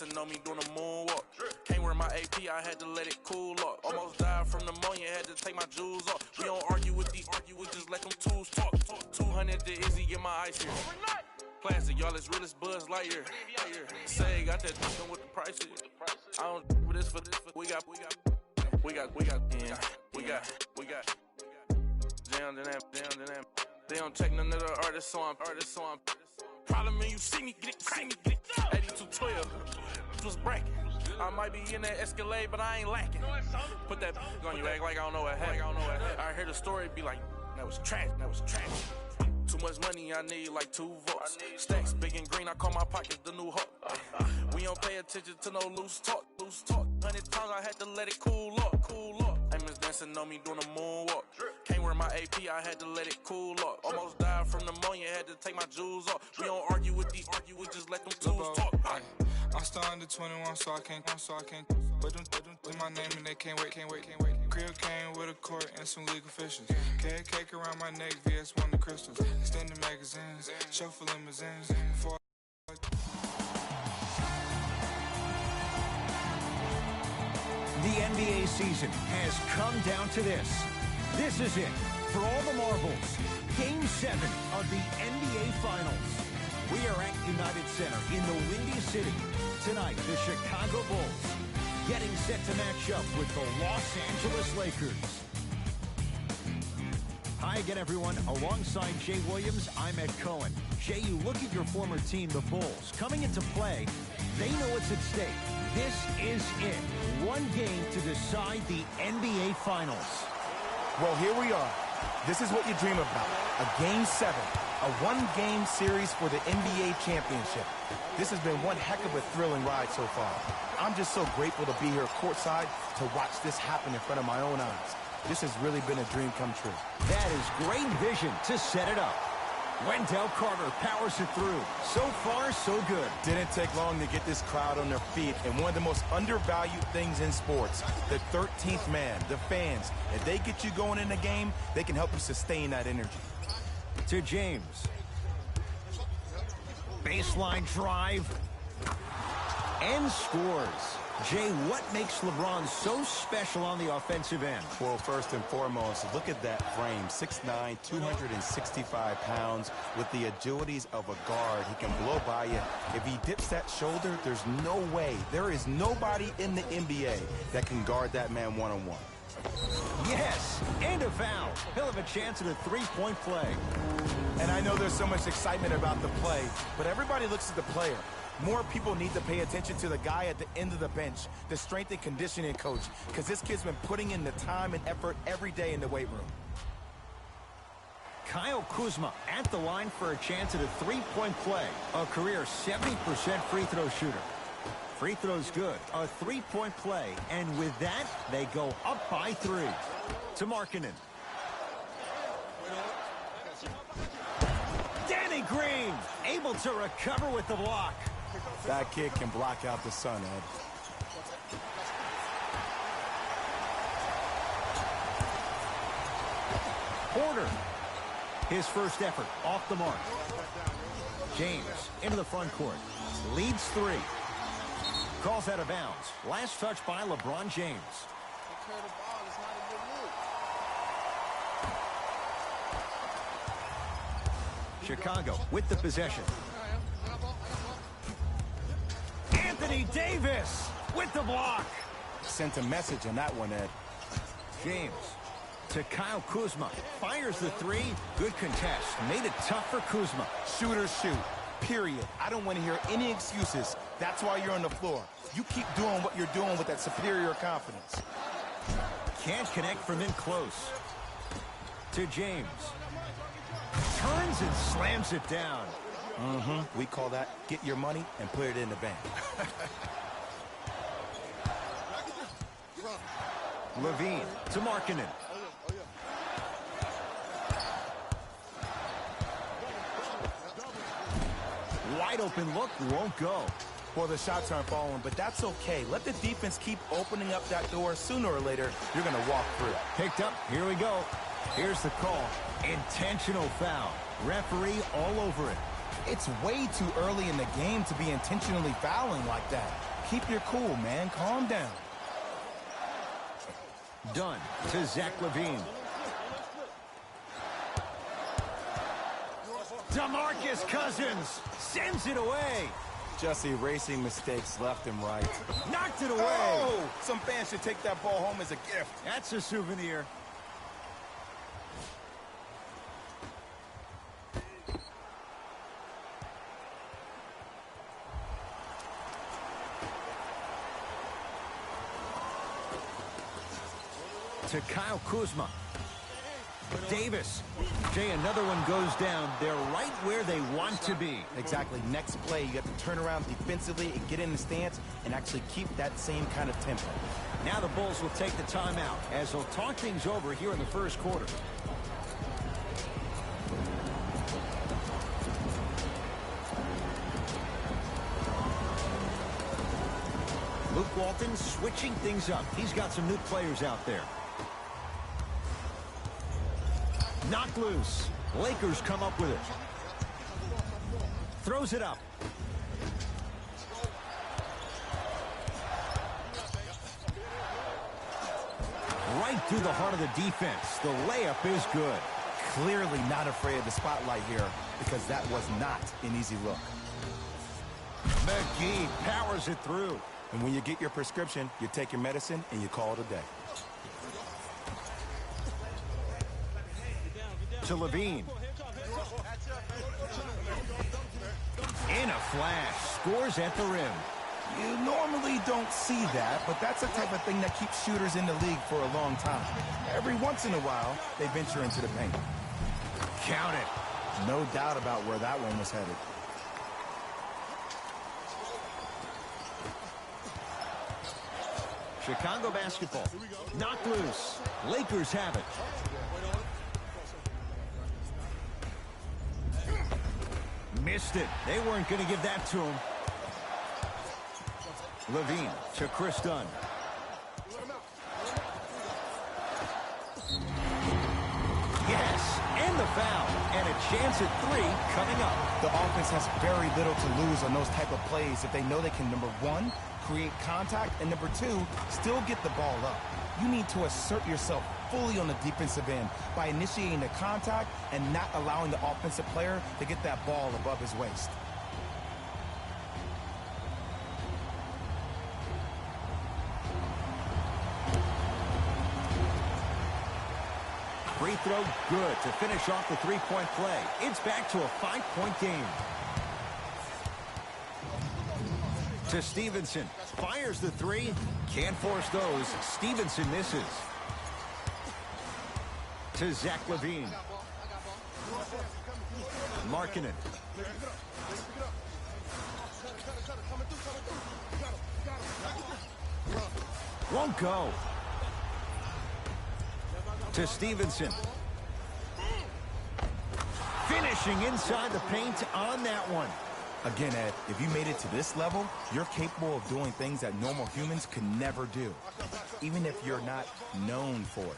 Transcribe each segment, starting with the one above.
dancing on me doing a moonwalk. Can't wear my AP, I had to let it cool up. Almost died from pneumonia, had to take my jewels off. We don't argue with these, we just let them tools talk. 200 to Izzy, get my ice here. Classic, y'all as real as Buzz Lightyear. Say, got that done with the prices. I don't with this for this. We got. Down to them. They don't take none of the artists, so I'm. Problem when you see me, get it. 8212, was bracket. I might be in that Escalade, but I ain't lacking. Put that on you, act like I don't know what happened. I heard the story, be like, that was trash. Too much money, I need like 2 votes. Stacks big and green, I call my pockets the new hook. We don't pay attention to no loose talk. 100 times I had to let it cool up. Amos dancing on me doing a moonwalk. Can't wear my AP, I had to let it cool up. Almost died from pneumonia, had to take my jewels off. We don't argue with these, we just let them tools talk. I still under 21, so I can't. But them do my name and they can't wait. Crib came with a court and some legal officials. Cake around my neck, VS1 the crystals. Extended magazines, shuffle limousines. Before the NBA season has come down to this. This is it for all the marbles. Game 7 of the NBA Finals. We are at United Center in the Windy City. Tonight, the Chicago Bulls getting set to match up with the Los Angeles Lakers. Hi again, everyone. Alongside Jay Williams, I'm Ed Cohen. Jay, you look at your former team, the Bulls. Coming into play, they know what's at stake. This is it. One game to decide the NBA Finals. Well, here we are. This is what you dream about. A Game 7. A one-game series for the NBA championship. This has been one heck of a thrilling ride so far. I'm just so grateful to be here courtside to watch this happen in front of my own eyes. This has really been a dream come true. That is great vision to set it up. Wendell Carter powers it through. So far, so good. Didn't take long to get this crowd on their feet, and one of the most undervalued things in sports, the 13th man, the fans. If they get you going in the game, they can help you sustain that energy. To James. Baseline drive. And scores. Jay, what makes LeBron so special on the offensive end? Well, first and foremost, look at that frame. 6'9", 265 pounds with the agilities of a guard. He can blow by you. If he dips that shoulder, there's no way. There is nobody in the NBA that can guard that man one-on-one. Yes, and a foul. He'll have a chance at a three-point play. And I know there's so much excitement about the play, but everybody looks at the player. More people need to pay attention to the guy at the end of the bench, the strength and conditioning coach, because this kid's been putting in the time and effort every day in the weight room. Kyle Kuzma at the line for a chance at a three-point play. A career 70% free throw shooter. Free throw's good. A three-point play. And with that, they go up by 3. To Markkanen. Danny Green able to recover with the block. That kid can block out the sun, Ed. Porter. His first effort off the mark. James into the front court. Leads 3. Calls out of bounds. Last touch by LeBron James. Chicago with the possession. Anthony Davis with the block. Sent a message on that one, Ed. James to Kyle Kuzma. Fires the 3. Good contest. Made it tough for Kuzma. Shooters shoot. Period. I don't want to hear any excuses. That's why you're on the floor. You keep doing what you're doing with that superior confidence. Can't connect from in close. To James. Turns and slams it down. We call that get your money and put it in the bank. Levine to Markkanen. Wide open look, won't go. Well, the shots aren't falling, but that's okay. Let the defense keep opening up that door. Sooner or later, you're going to walk through. Picked up. Here we go. Here's the call. Intentional foul. Referee all over it. It's way too early in the game to be intentionally fouling like that. keep your cool, man. Calm down. Dunn to Zach LaVine. DeMarcus Cousins sends it away. Just erasing mistakes left and right. Knocked it away. Oh! Some fans should take that ball home as a gift. That's a souvenir. To Kyle Kuzma. Davis. Jay, another one goes down. They're right where they want to be. Exactly. Next play, you have to turn around defensively and get in the stance and actually keep that same kind of tempo. Now the Bulls will take the timeout as they'll talk things over here in the first quarter. Luke Walton switching things up. He's got some new players out there. Knocked loose. Lakers come up with it. Throws it up. Right through the heart of the defense. The layup is good. Clearly not afraid of the spotlight here because that was not an easy look. McGee powers it through. And when you get your prescription, you take your medicine and you call it a day. To LaVine. In a flash. Scores at the rim. You normally don't see that, but that's the type of thing that keeps shooters in the league for a long time. Every once in a while, they venture into the paint. Count it. No doubt about where that one was headed. Chicago basketball. Knocked loose. Lakers have it. Missed it. They weren't going to give that to him. LaVine to Chris Dunn. Yes, and the foul. And a chance at three coming up. The offense has very little to lose on those type of plays if they know they can, number one, create contact, and number two, still get the ball up. You need to assert yourself fully on the defensive end by initiating the contact and not allowing the offensive player to get that ball above his waist. Free throw good to finish off the three-point play. It's back to a 5-point game. To Stevenson. Fires the three. Can't force those. Stevenson misses. To Zach LaVine. Markkanen. Won't go. To Stevenson. Finishing inside the paint on that one. Again, Ed, if you made it to this level, you're capable of doing things that normal humans could never do, even if you're not known for it.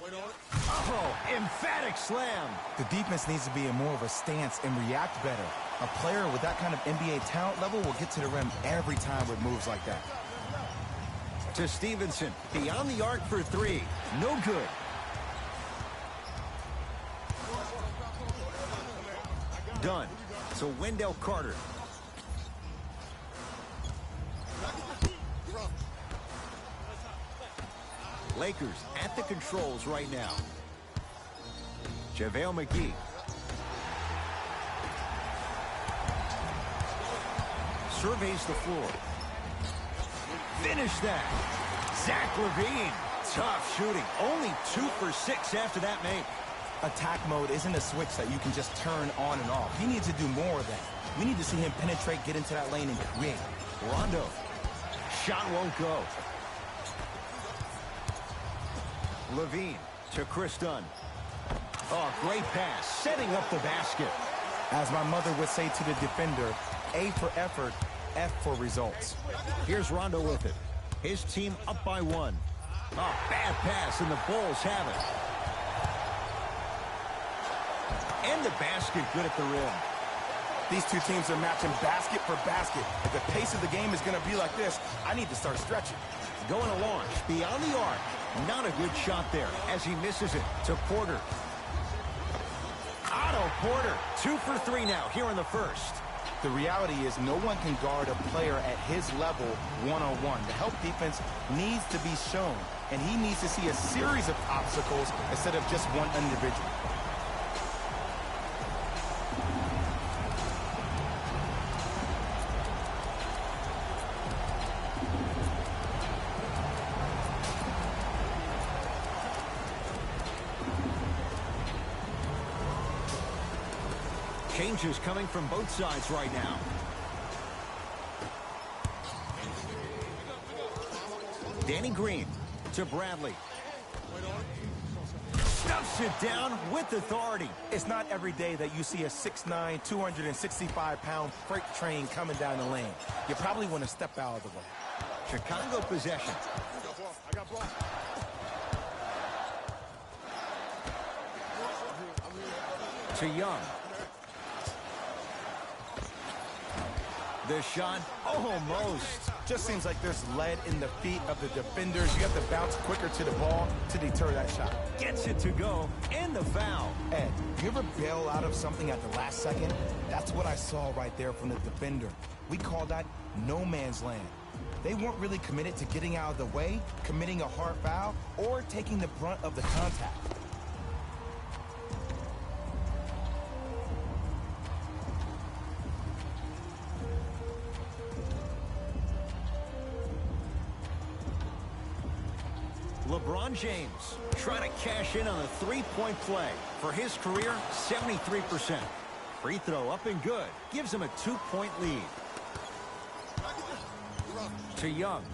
Oh, emphatic slam. The defense needs to be in more of a stance and react better. A player with that kind of NBA talent level will get to the rim every time with moves like that. To Stevenson. Beyond the arc for three. No good. Done. So Wendell Carter. Lakers at the controls right now. JaVale McGee. Surveys the floor. Finish that. Zach LaVine. Tough shooting. Only 2 for 6 after that make. Attack mode isn't a switch that you can just turn on and off. He needs to do more of that. We need to see him penetrate, get into that lane, and create. Rondo. Shot won't go. LaVine to Chris Dunn. Oh, great pass. Setting up the basket. As my mother would say to the defender, A for effort, F for results. Here's Rondo with it. His team up by 1. Oh, bad pass, and the Bulls have it. And the basket good at the rim. These two teams are matching basket for basket. If the pace of the game is going to be like this, I need to start stretching. Going to launch beyond the arc. Not a good shot there as he misses it to Porter. Otto Porter, 2 for 3 now here in the first. The reality is no one can guard a player at his level one-on-one. The help defense needs to be shown, and he needs to see a series of obstacles instead of just one individual. Changes coming from both sides right now. Danny Green to Bradley. Stuffs it down with authority. It's not every day that you see a 6'9", 265-pound freight train coming down the lane. You probably want to step out of the way. Chicago possession. I got ball. To Young. The shot, almost. Just seems like there's lead in the feet of the defenders. You have to bounce quicker to the ball to deter that shot. Gets it to go, and the foul. Ed, you ever bail out of something at the last second? That's what I saw right there from the defender. We call that no man's land. They weren't really committed to getting out of the way, committing a hard foul, or taking the brunt of the contact. LeBron James trying to cash in on a three-point play. For his career, 73%. Free throw up and good. Gives him a 2-point lead. To Young.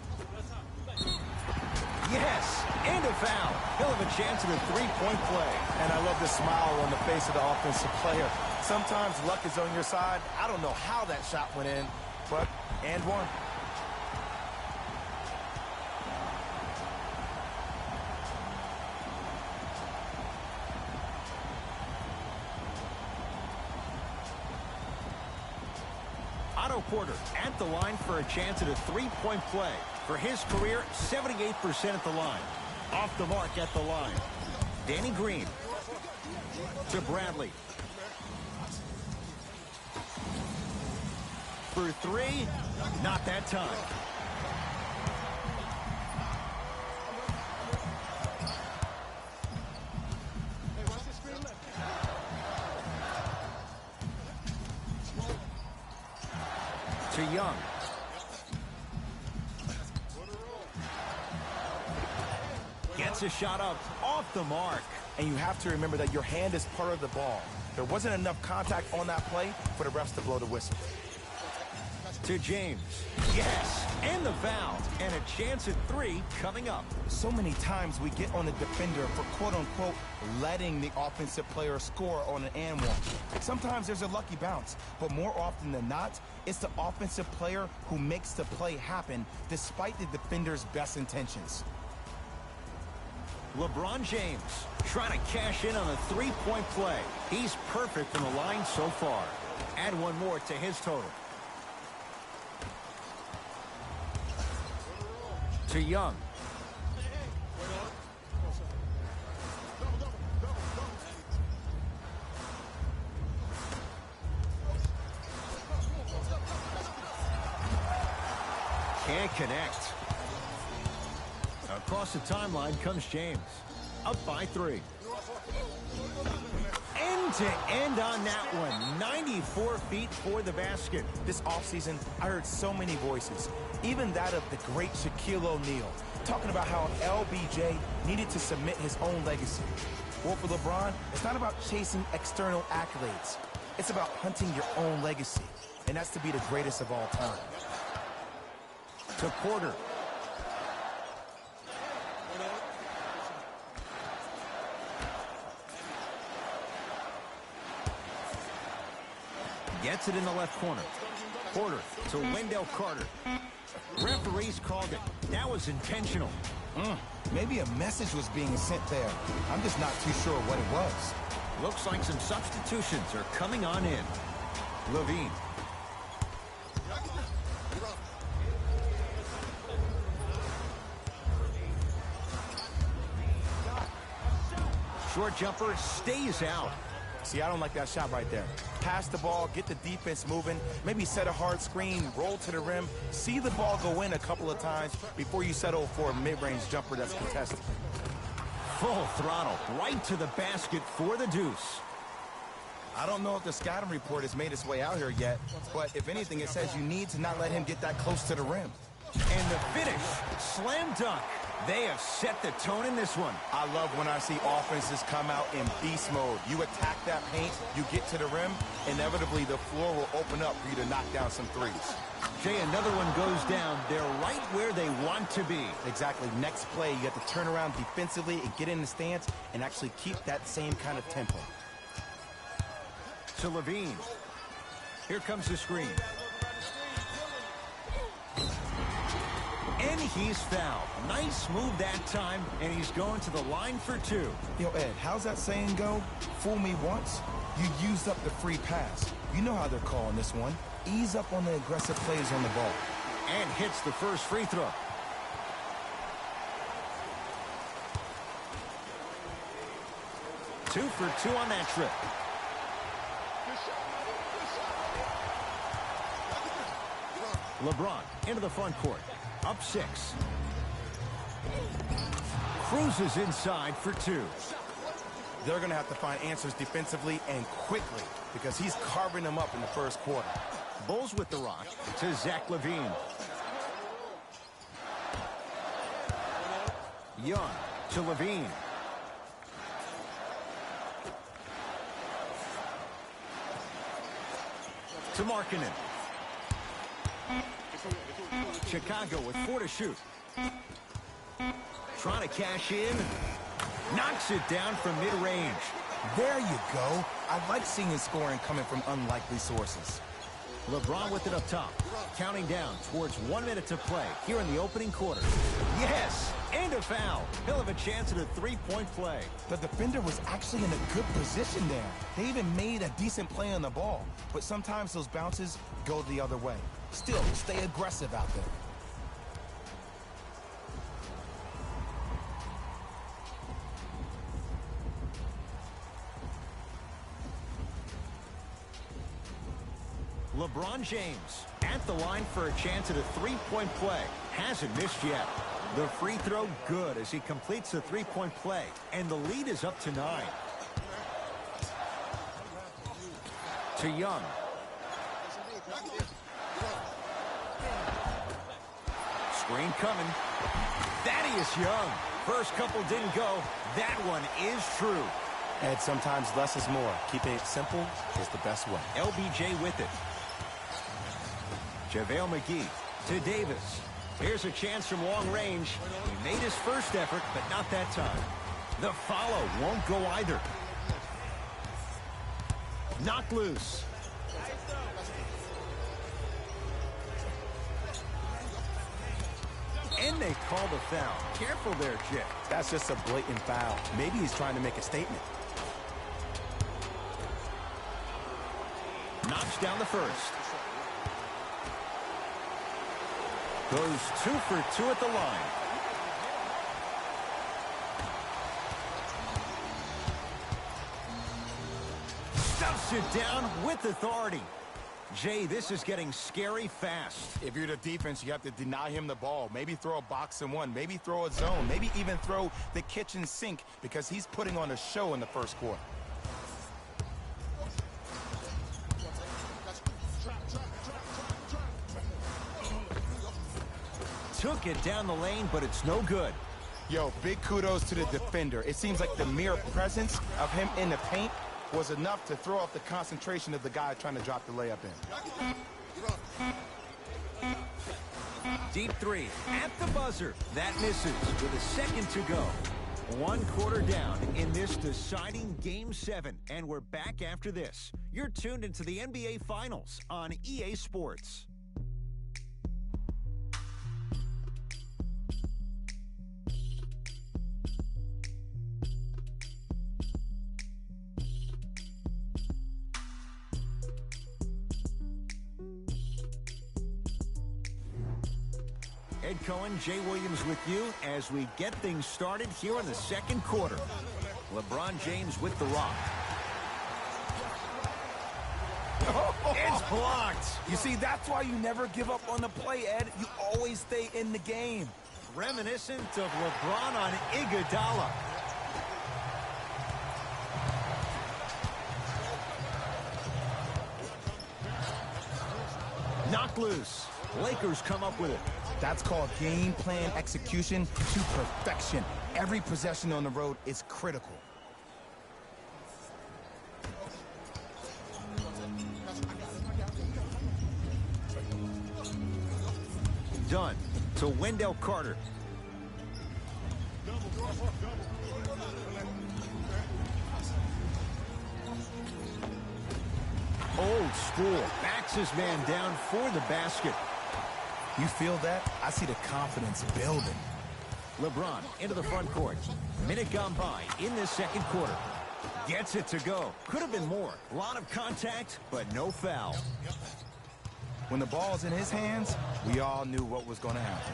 Yes, and a foul. He'll have a chance at a three-point play. And I love the smile on the face of the offensive player. Sometimes luck is on your side. I don't know how that shot went in, but and one. Otto Porter at the line for a chance at a three-point play. For his career, 78% at the line. Off the mark at the line. Danny Green to Bradley. For three, not that time. To Young. Gets a shot up off the mark. And you have to remember that your hand is part of the ball. There wasn't enough contact on that play for the refs to blow the whistle. To James. Yes, and the foul. And a chance at three coming up. So many times we get on the defender for quote-unquote letting the offensive player score on an and one. Sometimes there's a lucky bounce, but more often than not, it's the offensive player who makes the play happen despite the defender's best intentions. LeBron James trying to cash in on a three-point play. He's perfect from the line so far. Add one more to his total. To Young. Can't connect. Across the timeline comes James. Up by 3. End-to-end on that one. 94 feet for the basket. This offseason, I heard so many voices, even that of the great Shaquille O'Neal, talking about how LBJ needed to submit his own legacy. Well, for LeBron, it's not about chasing external accolades. It's about hunting your own legacy, and that's to be the greatest of all time. To Porter. Gets it in the left corner. Porter to Wendell Carter. Referees called it. That was intentional. Maybe a message was being sent there. I'm just not too sure what it was. Looks like some substitutions are coming on in. Levine. Short jumper stays out. See, I don't like that shot right there. Pass the ball, get the defense moving, maybe set a hard screen, roll to the rim, see the ball go in a couple of times before you settle for a mid-range jumper that's contested. Full throttle, right to the basket for the deuce. I don't know if the scouting report has made its way out here yet, but if anything, it says you need to not let him get that close to the rim. And the finish, slam dunk. They have set the tone in this one. I love when I see offenses come out in beast mode. You attack that paint, you get to the rim, inevitably the floor will open up for you to knock down some threes. Jay, another one goes down. They're right where they want to be. Exactly. Next play, you have to turn around defensively and get in the stance and actually keep that same kind of tempo. To Levine. Here comes the screen. And he's fouled. Nice move that time, and he's going to the line for two. Yo, Ed, how's that saying go? Fool me once, you used up the free pass. You know how they're calling this one. Ease up on the aggressive plays on the ball. And hits the first free throw. Two for two on that trip. LeBron into the front court. Up 6. Cruises inside for two. They're going to have to find answers defensively and quickly because he's carving them up in the first quarter. Bulls with the rock to Zach LaVine. Young to LaVine. To Markkanen. Chicago with 4 to shoot. Trying to cash in. Knocks it down from mid-range. There you go. I like seeing scoring coming from unlikely sources. LeBron with it up top. Counting down towards 1 minute to play here in the opening quarter. Yes! And a foul. He'll have a chance at a three-point play. The defender was actually in a good position there. They even made a decent play on the ball. But sometimes those bounces go the other way. Still, stay aggressive out there. LeBron James at the line for a chance at a three-point play. Hasn't missed yet. The free throw good as he completes the three-point play. And the lead is up to 9. To Young. Screen coming. Thaddeus Young. First couple didn't go. That one is true. And sometimes less is more. Keeping it simple is the best way. LBJ with it. JaVale McGee to Davis. Here's a chance from long range. He made his first effort, but not that time. The follow won't go either. Knocked loose. And they call the foul. Careful there, Jay. That's just a blatant foul. Maybe he's trying to make a statement. Knocks down the first. Goes 2 for 2 at the line. Stuffs it down with authority. Jay, this is getting scary fast. If you're the defense, you have to deny him the ball. Maybe throw a box and one. Maybe throw a zone. Maybe even throw the kitchen sink because he's putting on a show in the first quarter. Took it down the lane, but it's no good. Yo, big kudos to the defender. It seems like the mere presence of him in the paint was enough to throw off the concentration of the guy trying to drop the layup in. Deep three at the buzzer. That misses with a second to go. 1 quarter down in this deciding Game 7. And we're back after this. You're tuned into the NBA Finals on EA Sports. Ed Cohen, Jay Williams with you as we get things started here in the second quarter. LeBron James with the rock. It's blocked. You see, that's why you never give up on the play, Ed. You always stay in the game. Reminiscent of LeBron on Iguodala. Knocked loose. Lakers come up with it. That's called game plan execution to perfection. Every possession on the road is critical. Done to Wendell Carter. Old school. Backs his man down for the basket. You feel that? I see the confidence building. LeBron into the front court. Minute gone by in this second quarter. Gets it to go. Could have been more. A lot of contact, but no foul. When the ball's in his hands, we all knew what was going to happen.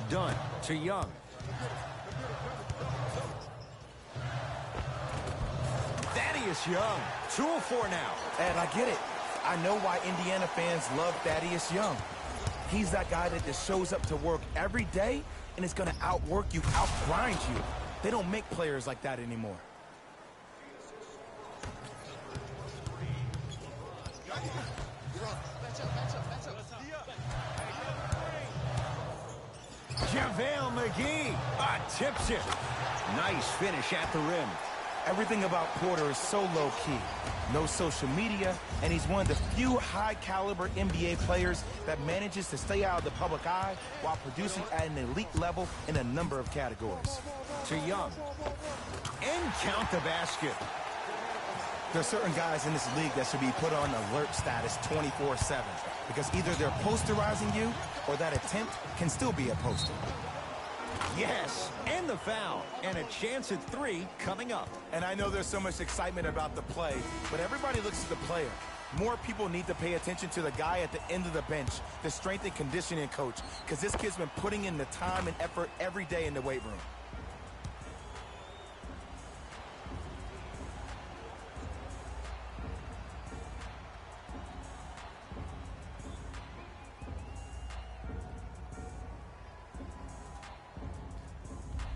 Done to Young. Thaddeus Young. 2-of-4 now. Ed, I get it. I know why Indiana fans love Thaddeus Young. He's that guy that just shows up to work every day and is going to outwork you, outgrind you. They don't make players like that anymore. JaVale McGee tips it. Nice finish at the rim. Everything about Porter is so low-key. No social media, and he's one of the few high-caliber NBA players that manages to stay out of the public eye while producing at an elite level in a number of categories. To Young. And count the basket. There are certain guys in this league that should be put on alert status 24/7 because either they're posterizing you or that attempt can still be a poster. Yes, and the foul, and a chance at 3 coming up. And I know there's so much excitement about the play, but everybody looks at the player. More people need to pay attention to the guy at the end of the bench, the strength and conditioning coach, because this kid's been putting in the time and effort every day in the weight room.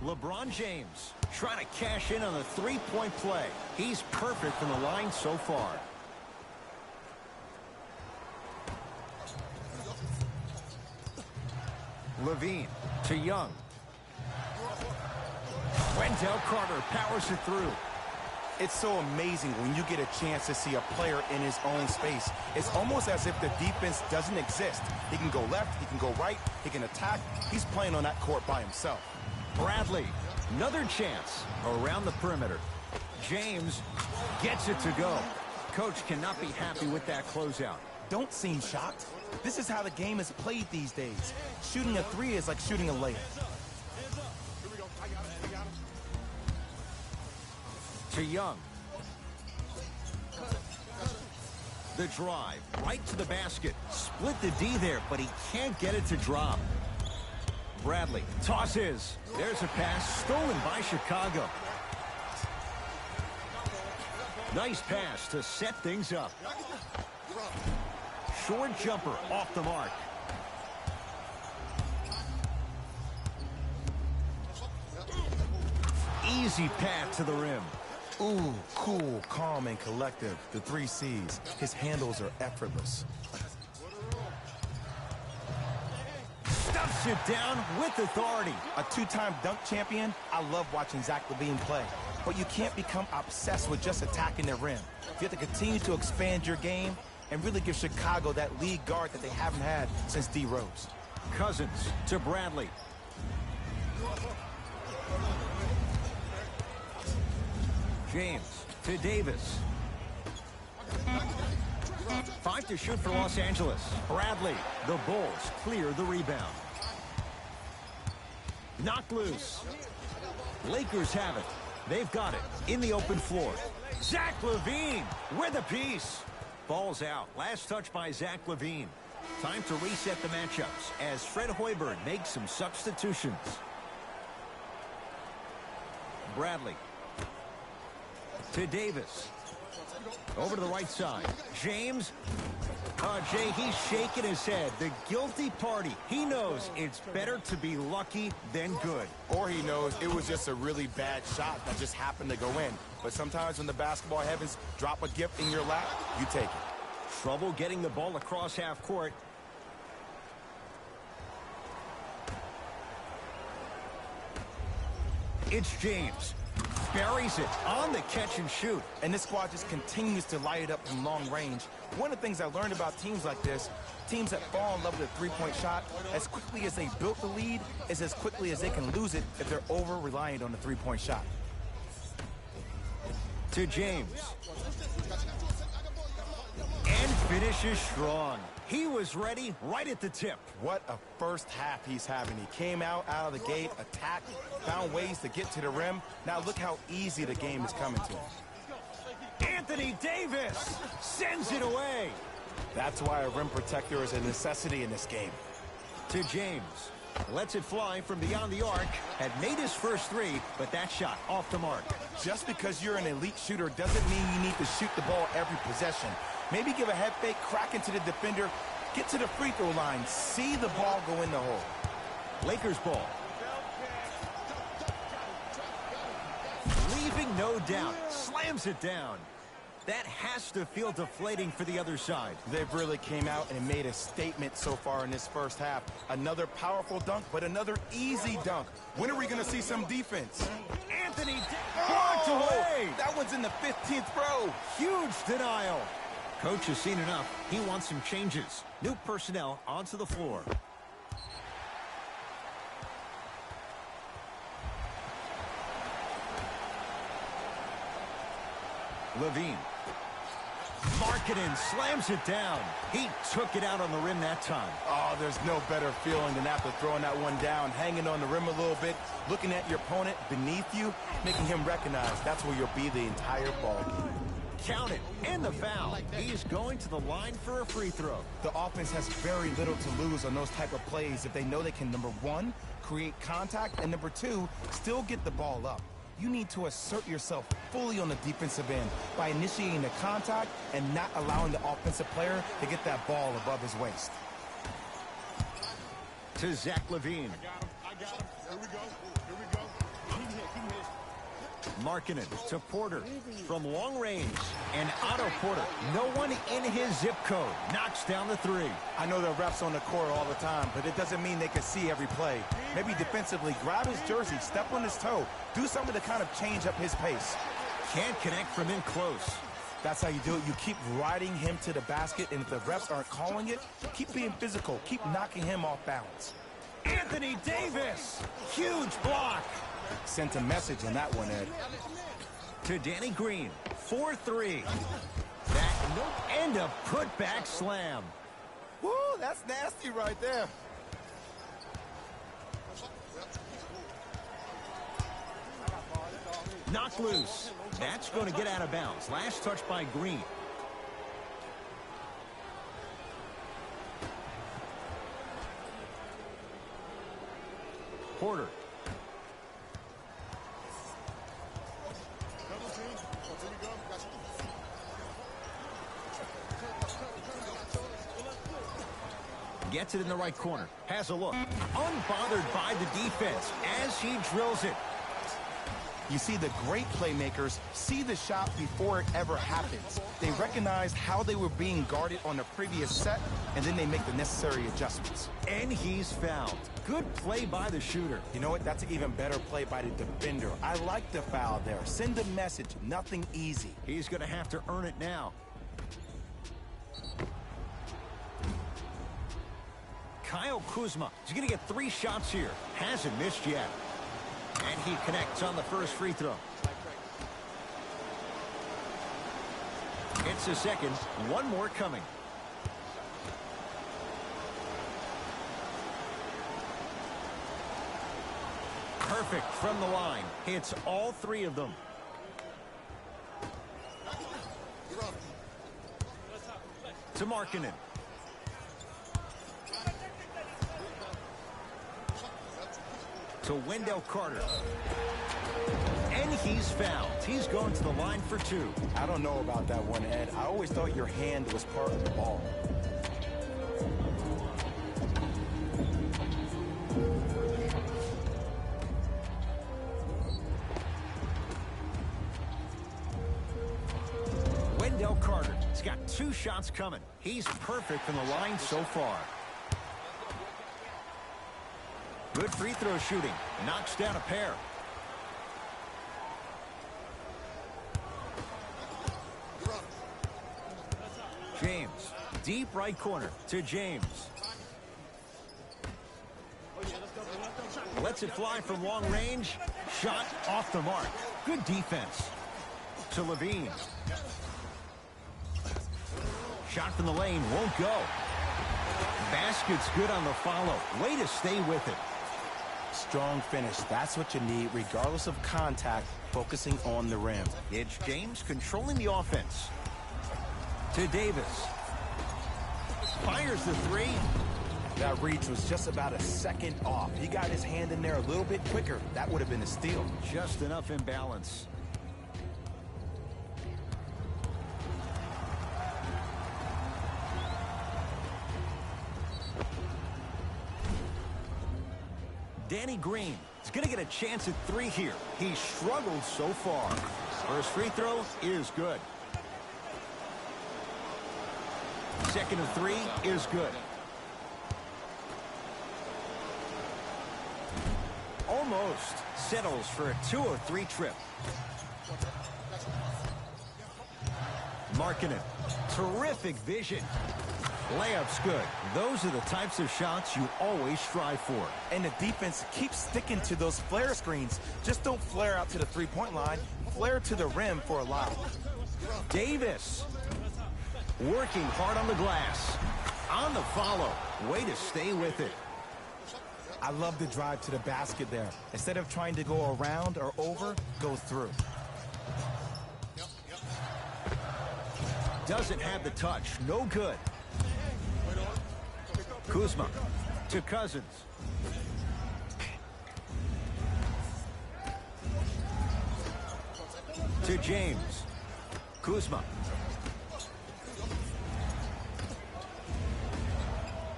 LeBron James trying to cash in on the three-point play. He's perfect from the line so far. Levine to Young. Wendell Carter powers it through. It's so amazing when you get a chance to see a player in his own space. It's almost as if the defense doesn't exist. He can go left, he can go right, he can attack. He's playing on that court by himself. Bradley, another chance around the perimeter. James gets it to go. Coach cannot be happy with that closeout. Don't seem shocked. This is how the game is played these days. Shooting a 3 is like shooting a layup. To Young. The drive right to the basket. Split the D there, but he can't get it to drop. Bradley tosses. There's a pass stolen by Chicago. Nice pass to set things up. Short jumper off the mark. Easy path to the rim. Ooh, cool, calm, and collective. The 3 C's. His handles are effortless. Stuffs it down with authority. A 2-time dunk champion, I love watching Zach LaVine play. But you can't become obsessed with just attacking the rim. You have to continue to expand your game and really give Chicago that lead guard that they haven't had since D. Rose. Cousins to Bradley. James to Davis. 5 to shoot for Los Angeles. Bradley. The Bulls clear the rebound. Knocked loose. Lakers have it. They've got it in the open floor. Zach LaVine with a piece. Ball's out. Last touch by Zach LaVine. Time to reset the matchups as Fred Hoiberg makes some substitutions. Bradley. To Davis. Over to the right side. James. Jay, he's shaking his head. The guilty party. He knows it's better to be lucky than good. Or he knows it was just a really bad shot that just happened to go in. But sometimes when the basketball heavens drop a gift in your lap, you take it. Trouble getting the ball across half court. It's James. Buries it on the catch and shoot. And this squad just continues to light it up from long range. One of the things I learned about teams like this, teams that fall in love with a three-point shot, as quickly as they built the lead, is as quickly as they can lose it if they're over-reliant on the three-point shot. To James. And finishes strong. He was ready right at the tip. What a first half he's having. He came out of the gate, attacked, found ways to get to the rim. Now look how easy the game is coming to him. Anthony Davis sends it away. That's why a rim protector is a necessity in this game. To James. Lets it fly from beyond the arc. Had made his first three, but that shot off the mark. Just because you're an elite shooter doesn't mean you need to shoot the ball every possession. Maybe give a head fake, crack into the defender, get to the free throw line, see the ball go in the hole. Lakers ball. Leaving no doubt. Slams it down. That has to feel deflating for the other side. They've really came out and made a statement so far in this first half. Another powerful dunk, but another easy dunk. When are we going to see some defense? Anthony blocked away. That one's in the 15th row. Huge denial. Coach has seen enough. He wants some changes. New personnel onto the floor. Levine. Markkanen slams it down. He took it out on the rim that time. Oh, there's no better feeling than after throwing that one down, hanging on the rim a little bit, looking at your opponent beneath you, making him recognize that's where you'll be the entire ball game. Count it, and the foul. He's going to the line for a free throw. The offense has very little to lose on those type of plays if they know they can, number one, create contact, and number two, still get the ball up. You need to assert yourself fully on the defensive end by initiating the contact and not allowing the offensive player to get that ball above his waist. To Zach Levine. I got him. Here we go. Here we go. Keep hit. Markkanen to Porter from long range. And Otto Porter, no one in his zip code, knocks down the three. I know the refs on the court all the time, but it doesn't mean they can see every play. Maybe defensively, grab his jersey, step on his toe, do something to kind of change up his pace. Can't connect from in close. That's how you do it. You keep riding him to the basket, and if the refs aren't calling it, keep being physical. Keep knocking him off balance. Anthony Davis, huge block. Sent a message on that one, Ed. To Danny Green, 4-3. That nope, and a putback slam. Woo, that's nasty right there. Knocked loose. That's going to get out of bounds. Last touch by Green. Porter. Gets it in the right corner. Has a look. Unbothered by the defense as he drills it. You see, the great playmakers see the shot before it ever happens. They recognize how they were being guarded on the previous set, and then they make the necessary adjustments. And he's fouled. Good play by the shooter. You know what? That's an even better play by the defender. I like the foul there. Send a message. Nothing easy. He's going to have to earn it now. Kyle Kuzma. He's going to get 3 shots here. Hasn't missed yet. And he connects on the first free throw. It's a second. One more coming. Perfect from the line. Hits all 3 of them. To Markkanen. to Wendell Carter. And he's fouled. He's going to the line for 2. I don't know about that one, Ed. I always thought your hand was part of the ball. Wendell Carter. He's got 2 shots coming. He's perfect from the line so far. Good free throw shooting. Knocks down a pair. James. Deep right corner to James. Lets it fly from long range. Shot off the mark. Good defense. To Levine. Shot from the lane won't go. Basket's good on the follow. Way to stay with it. Strong finish. That's what you need, regardless of contact, focusing on the rim. It's James controlling the offense. To Davis. Fires the 3. That reach was just about a second off. He got his hand in there a little bit quicker. That would have been a steal. Just enough imbalance. Danny Green is going to get a chance at 3 here. He struggled so far. First free throw is good. Second of 3 is good. Almost settles for a 2 of 3 trip. Markkanen. Terrific vision. Layup's good. Those are the types of shots you always strive for. And the defense keeps sticking to those flare screens. Just don't flare out to the three-point line. Flare to the rim for a lob. Davis. Working hard on the glass. On the follow. Way to stay with it. I love the drive to the basket there. Instead of trying to go around or over, go through. Doesn't have the touch. No good. Kuzma to Cousins. To James. Kuzma.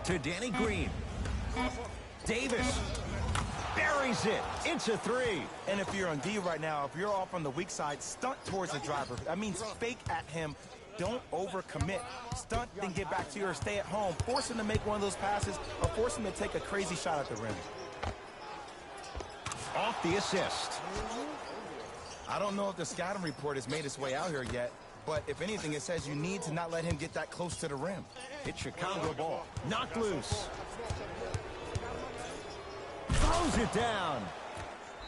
To Danny Green. Davis buries it. It's a 3. And if you're on D right now, if you're off on the weak side, stunt towards the driver. That means fake at him. Don't overcommit. Stunt, then get back to your stay at home. Force him to make one of those passes or force him to take a crazy shot at the rim. Off the assist. I don't know if the scouting report has made its way out here yet, but if anything, it says you need to not let him get that close to the rim. It's Chicago ball. Knocked loose. Throws it down.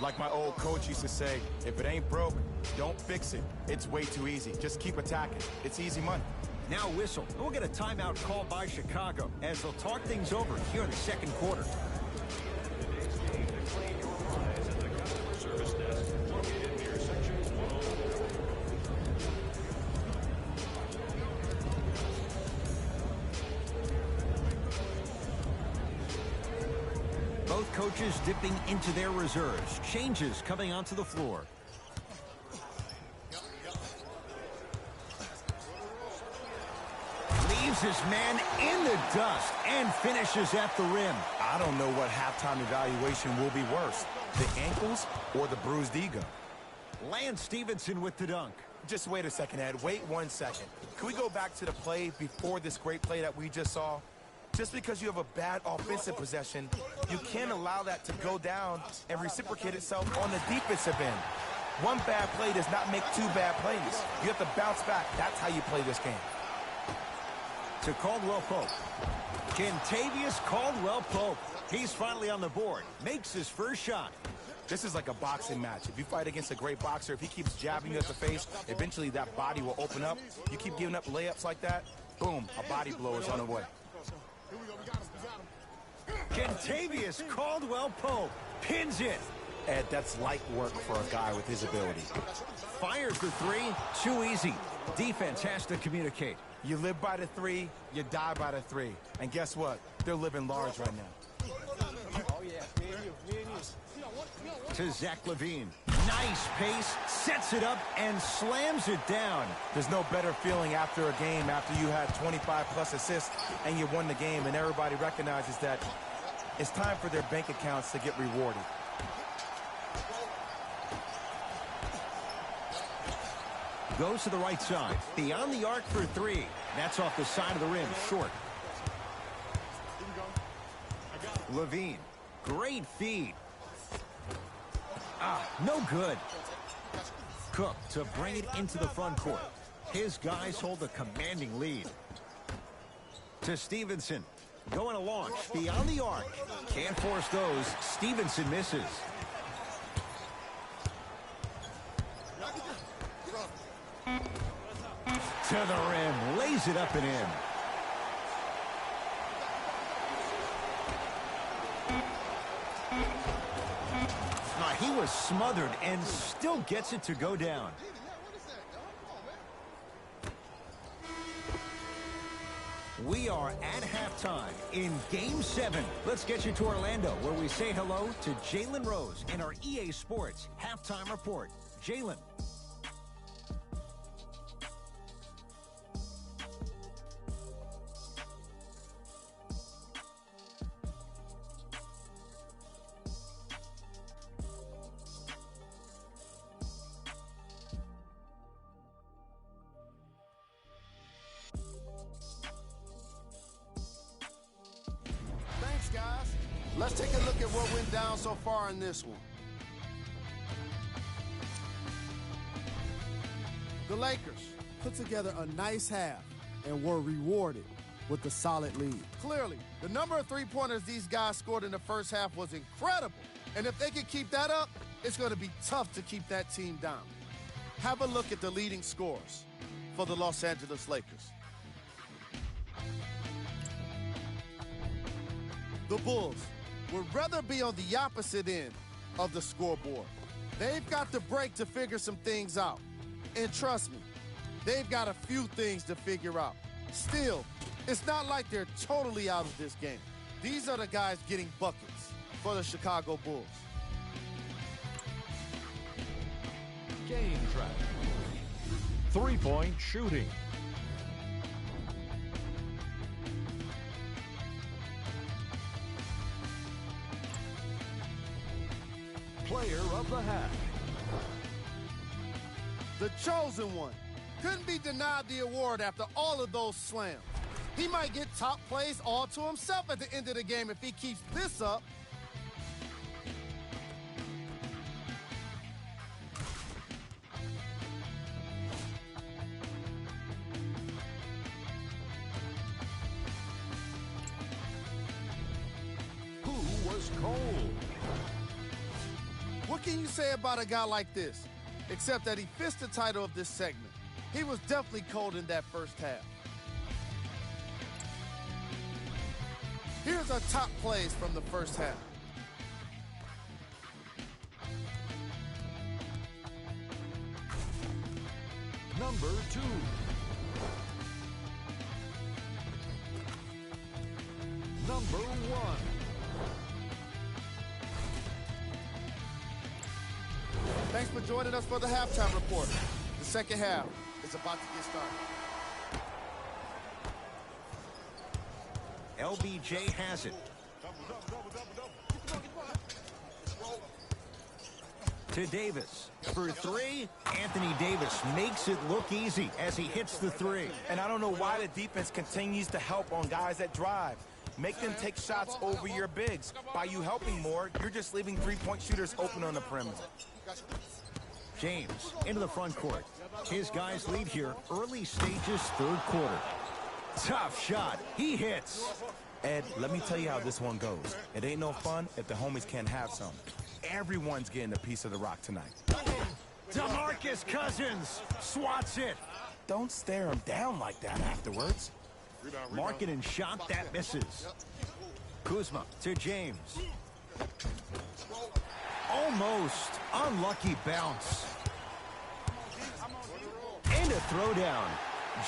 Like my old coach used to say, if it ain't broke, don't fix it. It's way too easy. Just keep attacking. It's easy money. Now whistle. We'll get a timeout called by Chicago as they'll talk things over here in the second quarter. Both coaches dipping into their reserves. Changes coming onto the floor. Leaves his man in the dust and finishes at the rim. I don't know what halftime evaluation will be worse, the ankles or the bruised ego. Lance Stevenson with the dunk. Just wait a second, Ed. Wait 1 second. Can we go back to the play before this great play that we just saw? Just because you have a bad offensive possession, you can't allow that to go down and reciprocate itself on the defensive end. One bad play does not make 2 bad plays. You have to bounce back. That's how you play this game. To Caldwell Pope. Kentavious Caldwell Pope. He's finally on the board. Makes his first shot. This is like a boxing match. If you fight against a great boxer, if he keeps jabbing you at the face, eventually that body will open up. You keep giving up layups like that, boom, a body blow is on the way. Kentavious Caldwell Pope pins it. Ed, that's light work for a guy with his ability. Fires the 3. Too easy. Defense has to communicate. You live by the 3, you die by the 3. And guess what? They're living large right now. to Zach LaVine. Nice pace, sets it up, and slams it down. There's no better feeling after a game after you had 25-plus assists and you won the game, and everybody recognizes that it's time for their bank accounts to get rewarded. Goes to the right side. Beyond the arc for three. That's off the side of the rim, short. LaVine. Great feed. No good. Cook to bring it into the front court. His guys hold a commanding lead. To Stevenson. Going to launch. Beyond the arc. Can't force those. Stevenson misses. To the rim. Lays it up and in. He was smothered and still gets it to go down. We are at halftime in Game 7. Let's get you to Orlando, where we say hello to Jalen Rose in our EA Sports Halftime Report. Jalen. Guys, let's take a look at what went down so far in this one. The Lakers put together a nice half and were rewarded with a solid lead. Clearly, the number of three-pointers these guys scored in the first half was incredible. And if they can keep that up, it's going to be tough to keep that team down. Have a look at the leading scorers for the Los Angeles Lakers. The Bulls would rather be on the opposite end of the scoreboard. They've got the break to figure some things out. And trust me, they've got a few things to figure out. Still, it's not like they're totally out of this game. These are the guys getting buckets for the Chicago Bulls. Game track. Three-point shooting. Player of the half. The chosen one couldn't be denied the award after all of those slams. He might get top plays all to himself at the end of the game if he keeps this up. Who was cold? What can you say about a guy like this? Except that he fits the title of this segment. He was definitely cold in that first half. Here's our top plays from the first half. Number 2. Number 1. Thanks for joining us for the Halftime Report. The second half is about to get started. LBJ has it. To Davis. For three, Anthony Davis makes it look easy as he hits the three. And I don't know why the defense continues to help on guys that drive. Make them take shots over your bigs. By you helping more, you're just leaving three-point shooters open on the perimeter. James into the front court. His guys lead here early stages, third quarter. Tough shot. He hits. Ed, let me tell you how this one goes. It ain't no fun if the homies can't have some. Everyone's getting a piece of the rock tonight. DeMarcus Cousins swats it. Don't stare him down like that afterwards. Markkanen shot that misses. Kuzma to James. Almost. Unlucky bounce. And a throwdown.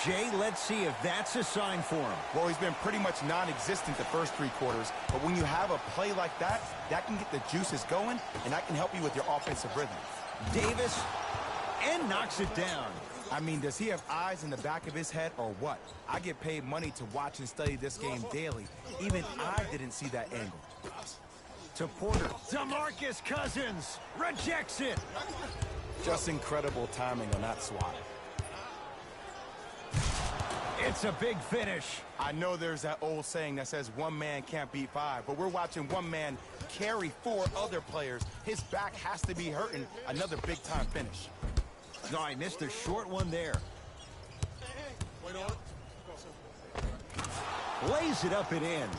Jay, let's see if that's a sign for him. Well, he's been pretty much non-existent the first 3 quarters, but when you have a play like that, that can get the juices going, and that can help you with your offensive rhythm. Davis, and knocks it down. I mean, does he have eyes in the back of his head or what? I get paid money to watch and study this game daily. Even I didn't see that angle. To Porter. DeMarcus Cousins rejects it. Just incredible timing on that swat. It's a big finish. I know there's that old saying that says one man can't beat 5, but we're watching one man carry 4 other players. His back has to be hurting. Another big-time finish. No, I missed a short one there. Lays it up and in.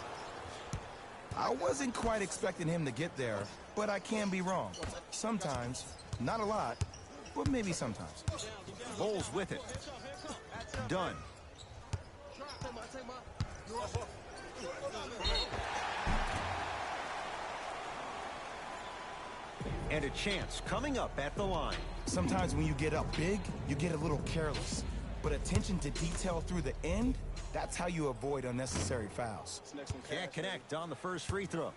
I wasn't quite expecting him to get there, but I can be wrong. Sometimes, not a lot, but maybe sometimes. Bulls with it. Done. And a chance coming up at the line. Sometimes when you get up big, you get a little careless. But attention to detail through the end, that's how you avoid unnecessary fouls. Can't connect on the first free throw.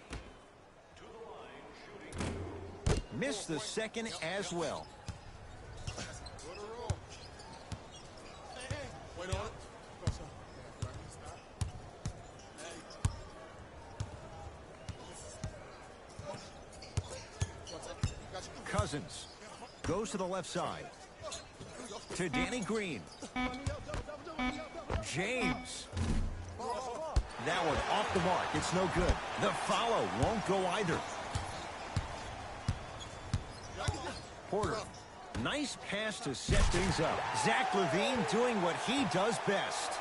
Missed the second as well. Cousins goes to the left side. To Danny Green. James. That one off the mark. It's no good. The follow won't go either. Porter. Nice pass to set things up. Zach LaVine doing what he does best.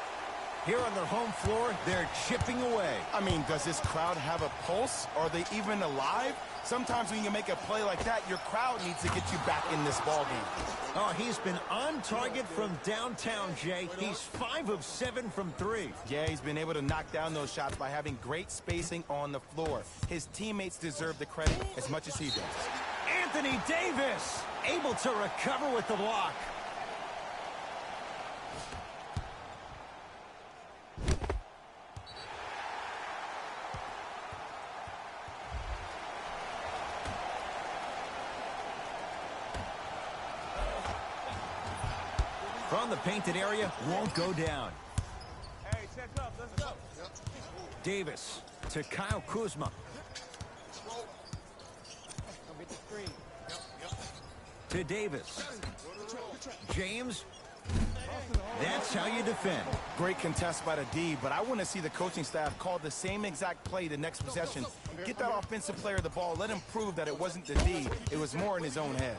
Here on their home floor, they're chipping away. I mean, does this crowd have a pulse? Are they even alive? Sometimes when you make a play like that, your crowd needs to get you back in this ballgame. Oh, he's been on target from downtown, Jay. He's 5 of 7 from 3. Yeah, he's been able to knock down those shots by having great spacing on the floor. His teammates deserve the credit as much as he does. Anthony Davis able to recover with the block. From the painted area, won't go down. Hey, check up. Let's go. Davis to Kyle Kuzma. To Davis. James. That's how you defend. Great contest by the D, but I want to see the coaching staff call the same exact play the next possession. Get that offensive player the ball. Let him prove that it wasn't the D. It was more in his own head.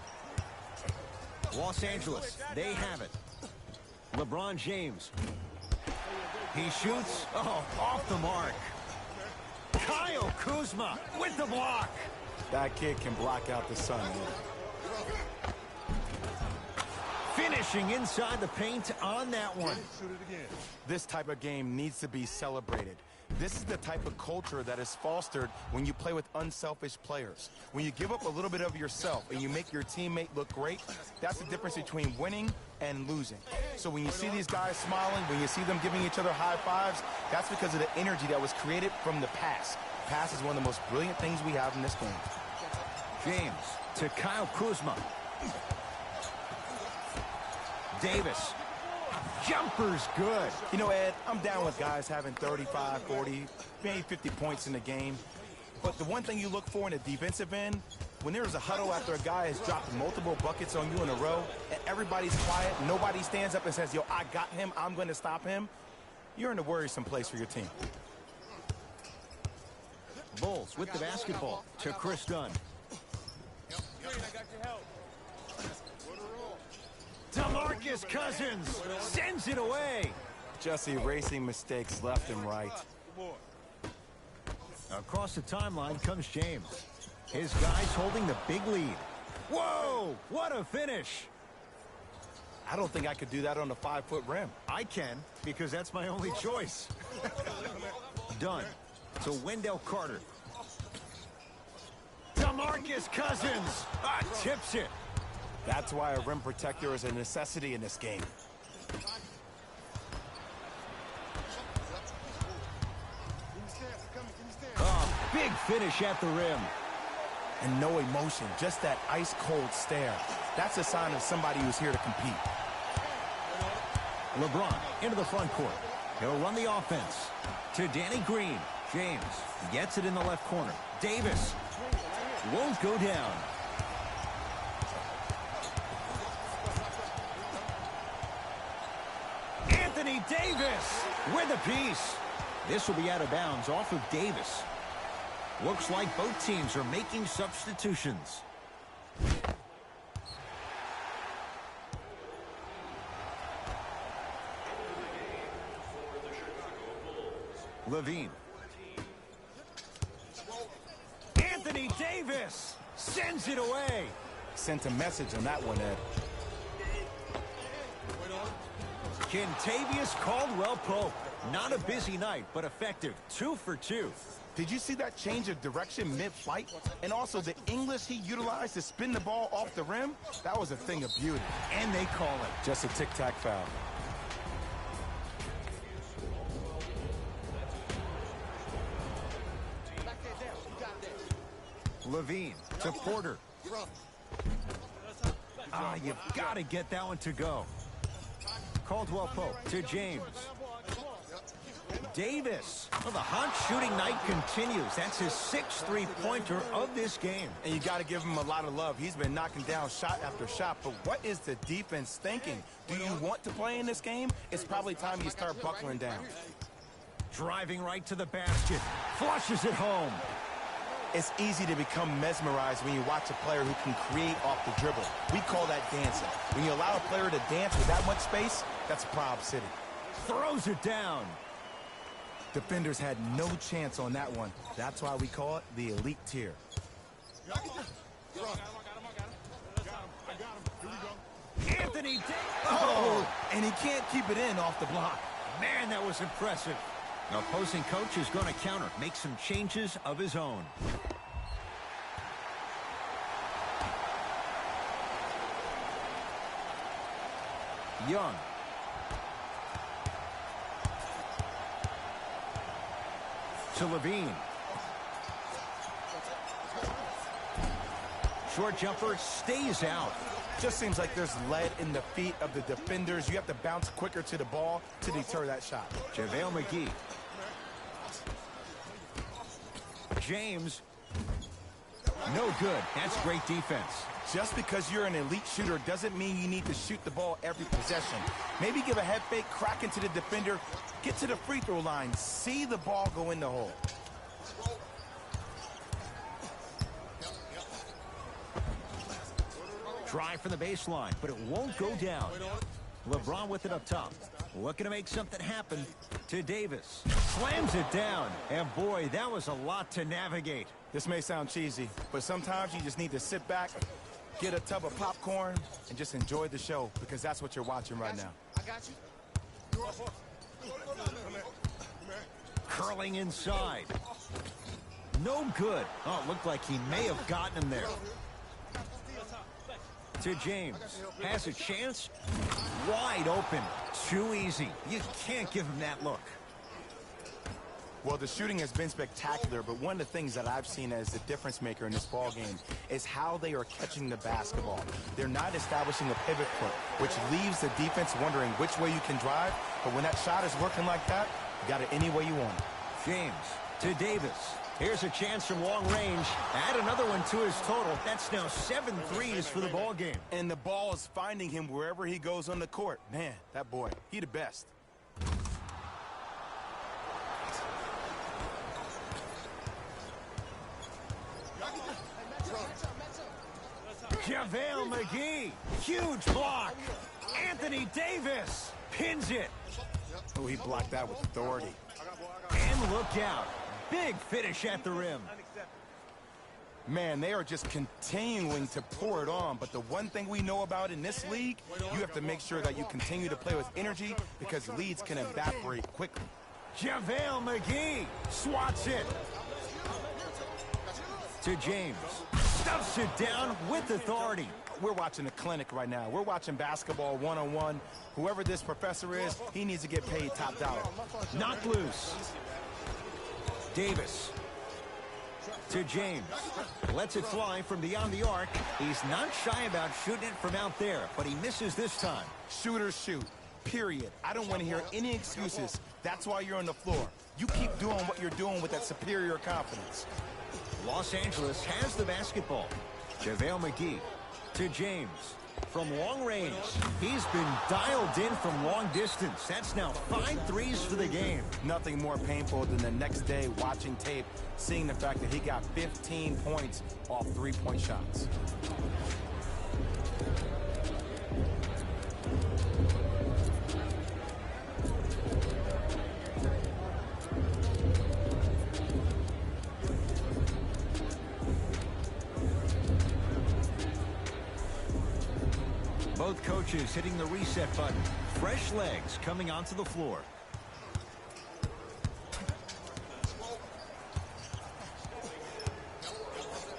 Los Angeles, they have it. LeBron James. He shoots. Oh, off the mark. Kyle Kuzma with the block. That kid can block out the sun, man. Finishing inside the paint on that one. Shoot it again. This type of game needs to be celebrated. This is the type of culture that is fostered when you play with unselfish players. When you give up a little bit of yourself and you make your teammate look great, that's the difference between winning and losing. So when you see these guys smiling, when you see them giving each other high fives, that's because of the energy that was created from the pass. Pass is one of the most brilliant things we have in this game. James to Kyle Kuzma. Davis. Jumper's good. You know, Ed, I'm down with guys having 35, 40, maybe 50 points in the game. But the one thing you look for in the defensive end, when there's a huddle after a guy has dropped multiple buckets on you in a row, and everybody's quiet, nobody stands up and says, yo, I got him, I'm going to stop him, you're in a worrisome place for your team. Bulls with the basketball to Chris Dunn. DeMarcus Cousins sends it away. Just erasing mistakes left and right. Across the timeline comes James. His guys holding the big lead. Whoa, what a finish. I don't think I could do that on a 5-foot rim. I can, because that's my only choice. Dunn to Wendell Carter. DeMarcus Cousins tips it. That's why a rim protector is a necessity in this game. finish at the rim. And no emotion, just that ice-cold stare. That's a sign of somebody who's here to compete. LeBron into the front court. He'll run the offense to Danny Green. James gets it in the left corner. Davis won't go down. Anthony Davis with a piece. This will be out of bounds off of Davis. Looks like both teams are making substitutions. Levine. Anthony Davis sends it away. Sent a message on that one, Ed. Kentavious Caldwell-Pope. Not a busy night, but effective. 2 for 2. Did you see that change of direction mid-flight? And also the English he utilized to spin the ball off the rim? That was a thing of beauty. And they call it. Just a tic-tac foul. Levine to Porter. You've got to get that one to go. Caldwell-Pope to James. Davis. Well, the hot shooting night continues. That's his 6th three-pointer of this game. And you got to give him a lot of love. He's been knocking down shot after shot. But what is the defense thinking? Do you want to play in this game? It's probably time you start buckling down. Driving right to the basket. Flushes it home. It's easy to become mesmerized when you watch a player who can create off the dribble. We call that dancing. When you allow a player to dance with that much space, that's Prob City. Throws it down. Defenders had no chance on that one. That's why we call it the elite tier. Anthony Davis. Oh, and he can't keep it in off the block. Man, that was impressive. The opposing coach is going to counter, make some changes of his own. Young. To Levine. Short jumper stays out. Just seems like there's lead in the feet of the defenders. You have to bounce quicker to the ball to deter that shot. JaVale McGee. James. No good. That's great defense. Just because you're an elite shooter doesn't mean you need to shoot the ball every possession. Maybe give a head fake, crack into the defender, get to the free throw line, see the ball go in the hole. Try for the baseline, but it won't go down. LeBron with it up top. Looking to make something happen to Davis. Slams it down. And boy, that was a lot to navigate. This may sound cheesy, but sometimes you just need to sit back, get a tub of popcorn, and just enjoy the show, because that's what you're watching right now. I got you. Curling inside. No good. Oh, it looked like he may have gotten him there. To James. Has a chance. Wide open. Too easy. You can't give him that look. Well, the shooting has been spectacular, but one of the things that I've seen as the difference maker in this ball game is how they are catching the basketball. They're not establishing a pivot foot, which leaves the defense wondering which way you can drive, but when that shot is working like that, you got it any way you want it. James to Davis. Here's a chance from long range. Add another one to his total. That's now 7 threes for the ball game. And the ball is finding him wherever he goes on the court. Man, that boy, he the best. JaVale McGee. Huge block. Anthony Davis pins it. Oh, he blocked that with authority. And look out. Big finish at the rim. Man, they are just continuing to pour it on. But the one thing we know about in this league, you have to make sure that you continue to play with energy, because leads can evaporate quickly. JaVale McGee swats it. To James. Stuffs it down with authority. We're watching a clinic right now. We're watching basketball one-on-one. Whoever this professor is, he needs to get paid top dollar. Knocked loose. Davis. to James. Lets it fly from beyond the arc. He's not shy about shooting it from out there, but he misses this time. Shooters shoot, period. I don't want to hear any excuses. That's why you're on the floor. You keep doing what you're doing with that superior confidence. Los Angeles has the basketball. JaVale McGee to James. From long range, he's been dialed in from long distance. That's now 5 threes for the game. Nothing more painful than the next day watching tape, seeing the fact that he got 15 points off 3-point shots. Both coaches hitting the reset button. Fresh legs coming onto the floor.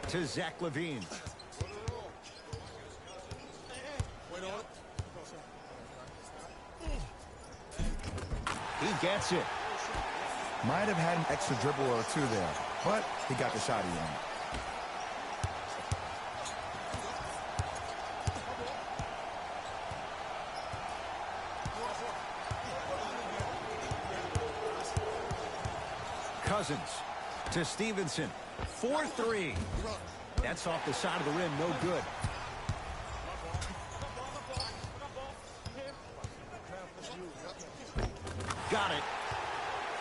To Zach LaVine. He gets it. Might have had an extra dribble or two there, but he got the shot he wanted. Cousins to Stevenson. 4-3. That's off the side of the rim. No good. Got it.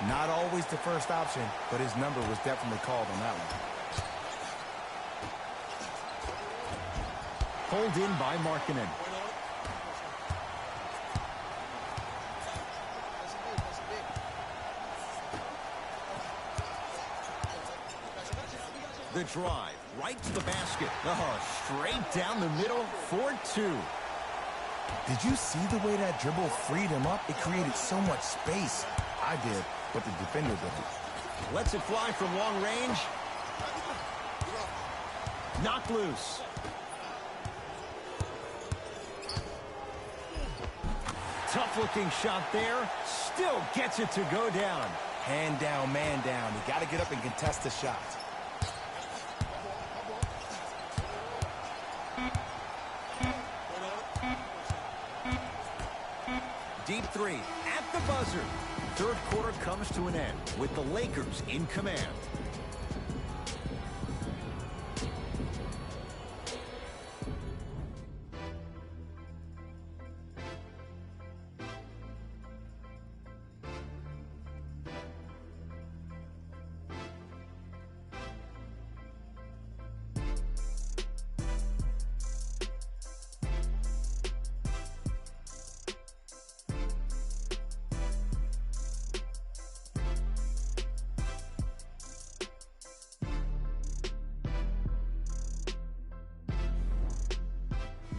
Not always the first option, but his number was definitely called on that one. Pulled in by Markkanen. The drive, right to the basket. Oh, straight down the middle, 4-2. Did you see the way that dribble freed him up? It created so much space. I did, but the defender didn't. Lets it fly from long range. Knocked loose. Tough-looking shot there. Still gets it to go down. Hand down, man down. You got to get up and contest the shot. Deep three at the buzzer. Third quarter comes to an end with the Lakers in command.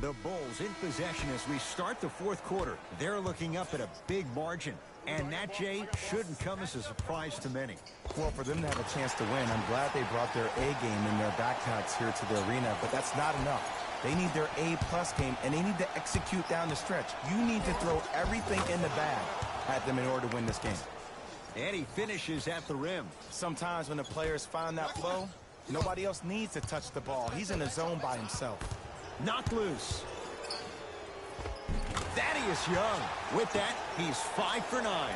The Bulls in possession as we start the fourth quarter. They're looking up at a big margin. And that, Jay, shouldn't come as a surprise to many. Well, for them to have a chance to win, I'm glad they brought their A game in their backpacks here to the arena, but that's not enough. They need their A-plus game, and they need to execute down the stretch. You need to throw everything in the bag at them in order to win this game. And he finishes at the rim. Sometimes when the players find that flow, nobody else needs to touch the ball. He's in the zone by himself. Knocked loose. Thaddeus Young. With that, he's 5 for 9.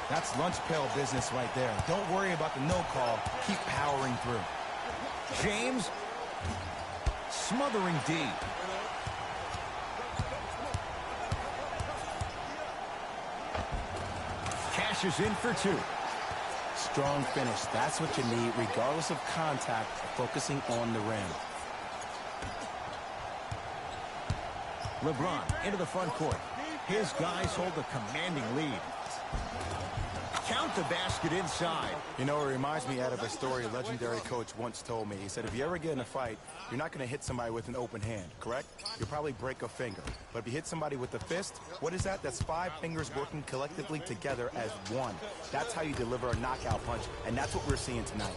That's lunch pail business right there. Don't worry about the no call. Keep powering through. James smothering D. Cashes in for 2. Strong finish. That's what you need, regardless of contact, focusing on the rim. LeBron into the front court. His guys hold a commanding lead. Count the basket inside. You know, it reminds me out of a story a legendary coach once told me. He said, if you ever get in a fight, you're not going to hit somebody with an open hand, correct? You'll probably break a finger. But if you hit somebody with a fist, what is that? That's 5 fingers working collectively together as one. That's how you deliver a knockout punch, and that's what we're seeing tonight.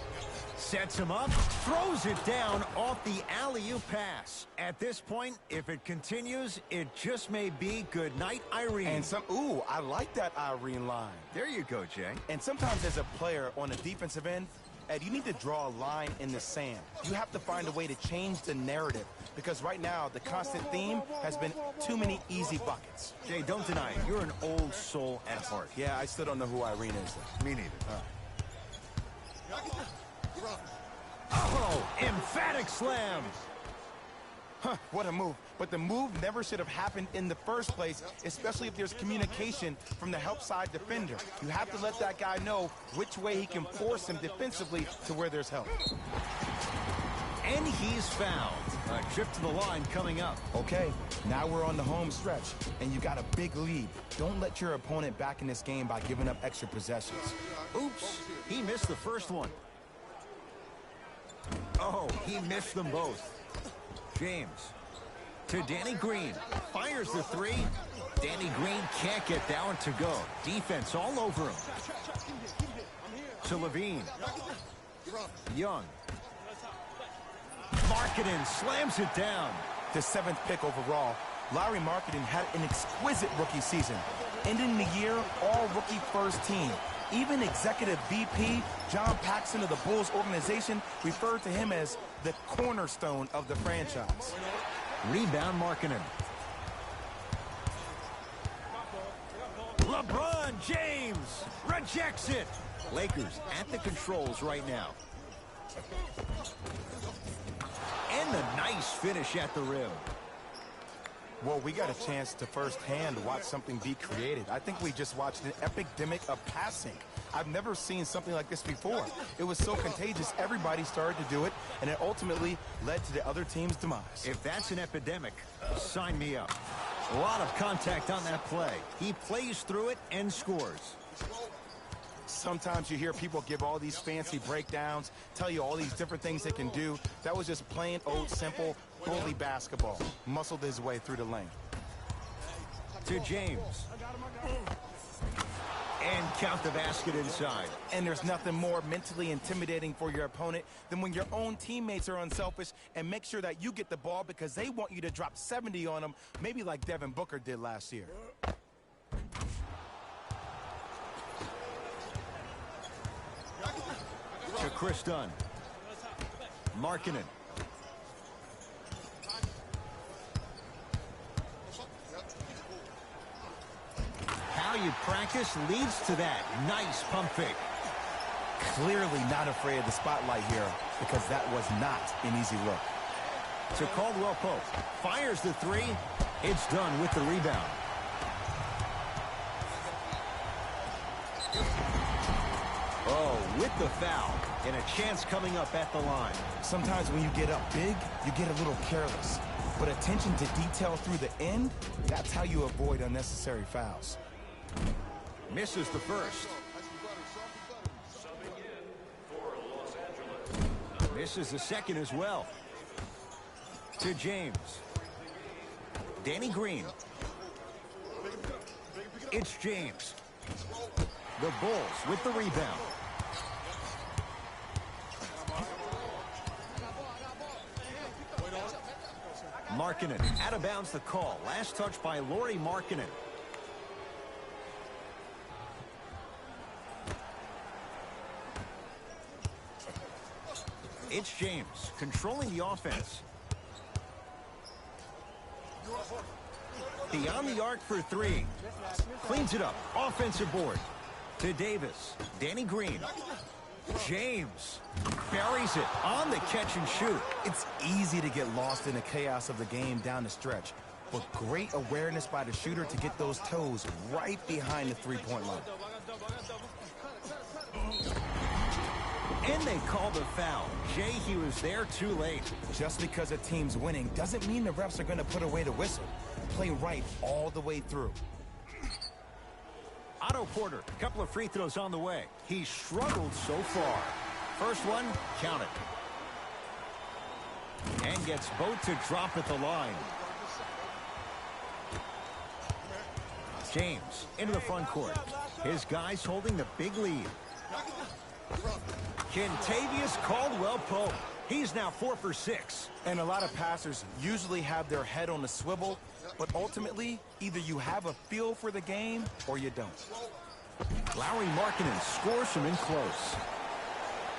Sets him up, throws it down off the alley-oop pass. At this point, if it continues, it just may be good night, Irene. And ooh, I like that Irene line. There you go, Jay. And sometimes as a player on the defensive end, Ed, you need to draw a line in the sand. You have to find a way to change the narrative because right now the constant theme has been too many easy buckets. Jay, don't deny it. You're an old soul at heart. Yeah, I still don't know who Irene is, though. Me neither. Oh, emphatic slam. Huh, what a move. But the move never should have happened in the first place, especially if there's communication from the help side defender. You have to let that guy know which way he can force him defensively to where there's help. And he's fouled. A trip to the line coming up. Okay, now we're on the home stretch, and you got a big lead. Don't let your opponent back in this game by giving up extra possessions. Oops, he missed the first one. Oh, he missed them both. James to Danny Green. Fires the three. Danny Green can't get that one to go. Defense all over him. To Levine. Young. Markkanen slams it down. The 7th pick overall, Lauri Markkanen had an exquisite rookie season. Ending the year all-rookie first team. Even Executive VP John Paxson of the Bulls organization referred to him as the cornerstone of the franchise. Rebound Markkanen. LeBron James rejects it. Lakers at the controls right now. And the nice finish at the rim. Well, we got a chance to firsthand watch something be created. I think we just watched an epidemic of passing. I've never seen something like this before. It was so contagious, everybody started to do it, and it ultimately led to the other team's demise. If that's an epidemic, sign me up. A lot of contact on that play. He plays through it and scores. Sometimes you hear people give all these fancy breakdowns, tell you all these different things they can do. That was just plain old simple bully basketball. Muscled his way through the lane. To James. And count the basket inside. And there's nothing more mentally intimidating for your opponent than when your own teammates are unselfish and make sure that you get the ball because they want you to drop 70 on them, maybe like Devin Booker did last year. To Chris Dunn. Markkanen. How you practice leads to that. Nice pump fake. Clearly not afraid of the spotlight here because that was not an easy look. To Caldwell Pope. Fires the three. It's done with the rebound. Oh, with the foul. And a chance coming up at the line. Sometimes when you get up big, you get a little careless. But attention to detail through the end, that's how you avoid unnecessary fouls. Misses the first. Misses the second as well. To James. Danny Green. It's James. The Bulls with the rebound. Markkanen out of bounds the call. Last touch by Lauri Markkanen. It's James controlling the offense. Beyond the arc for three. Cleans it up. Offensive board. To Davis. Danny Green. James buries it on the catch and shoot. It's easy to get lost in the chaos of the game down the stretch, but great awareness by the shooter to get those toes right behind the three-point line. And they call the foul. Jay, he was there too late. Just because a team's winning doesn't mean the refs are going to put away the whistle. Play right all the way through. Otto Porter, a couple of free throws on the way. He struggled so far. First one, count it. And gets both to drop at the line. James into the front court. His guys holding the big lead. Kentavious Caldwell-Pope. He's now 4 for 6. And a lot of passers usually have their head on the swivel, but ultimately, either you have a feel for the game or you don't. Lauri Markkanen scores from in close.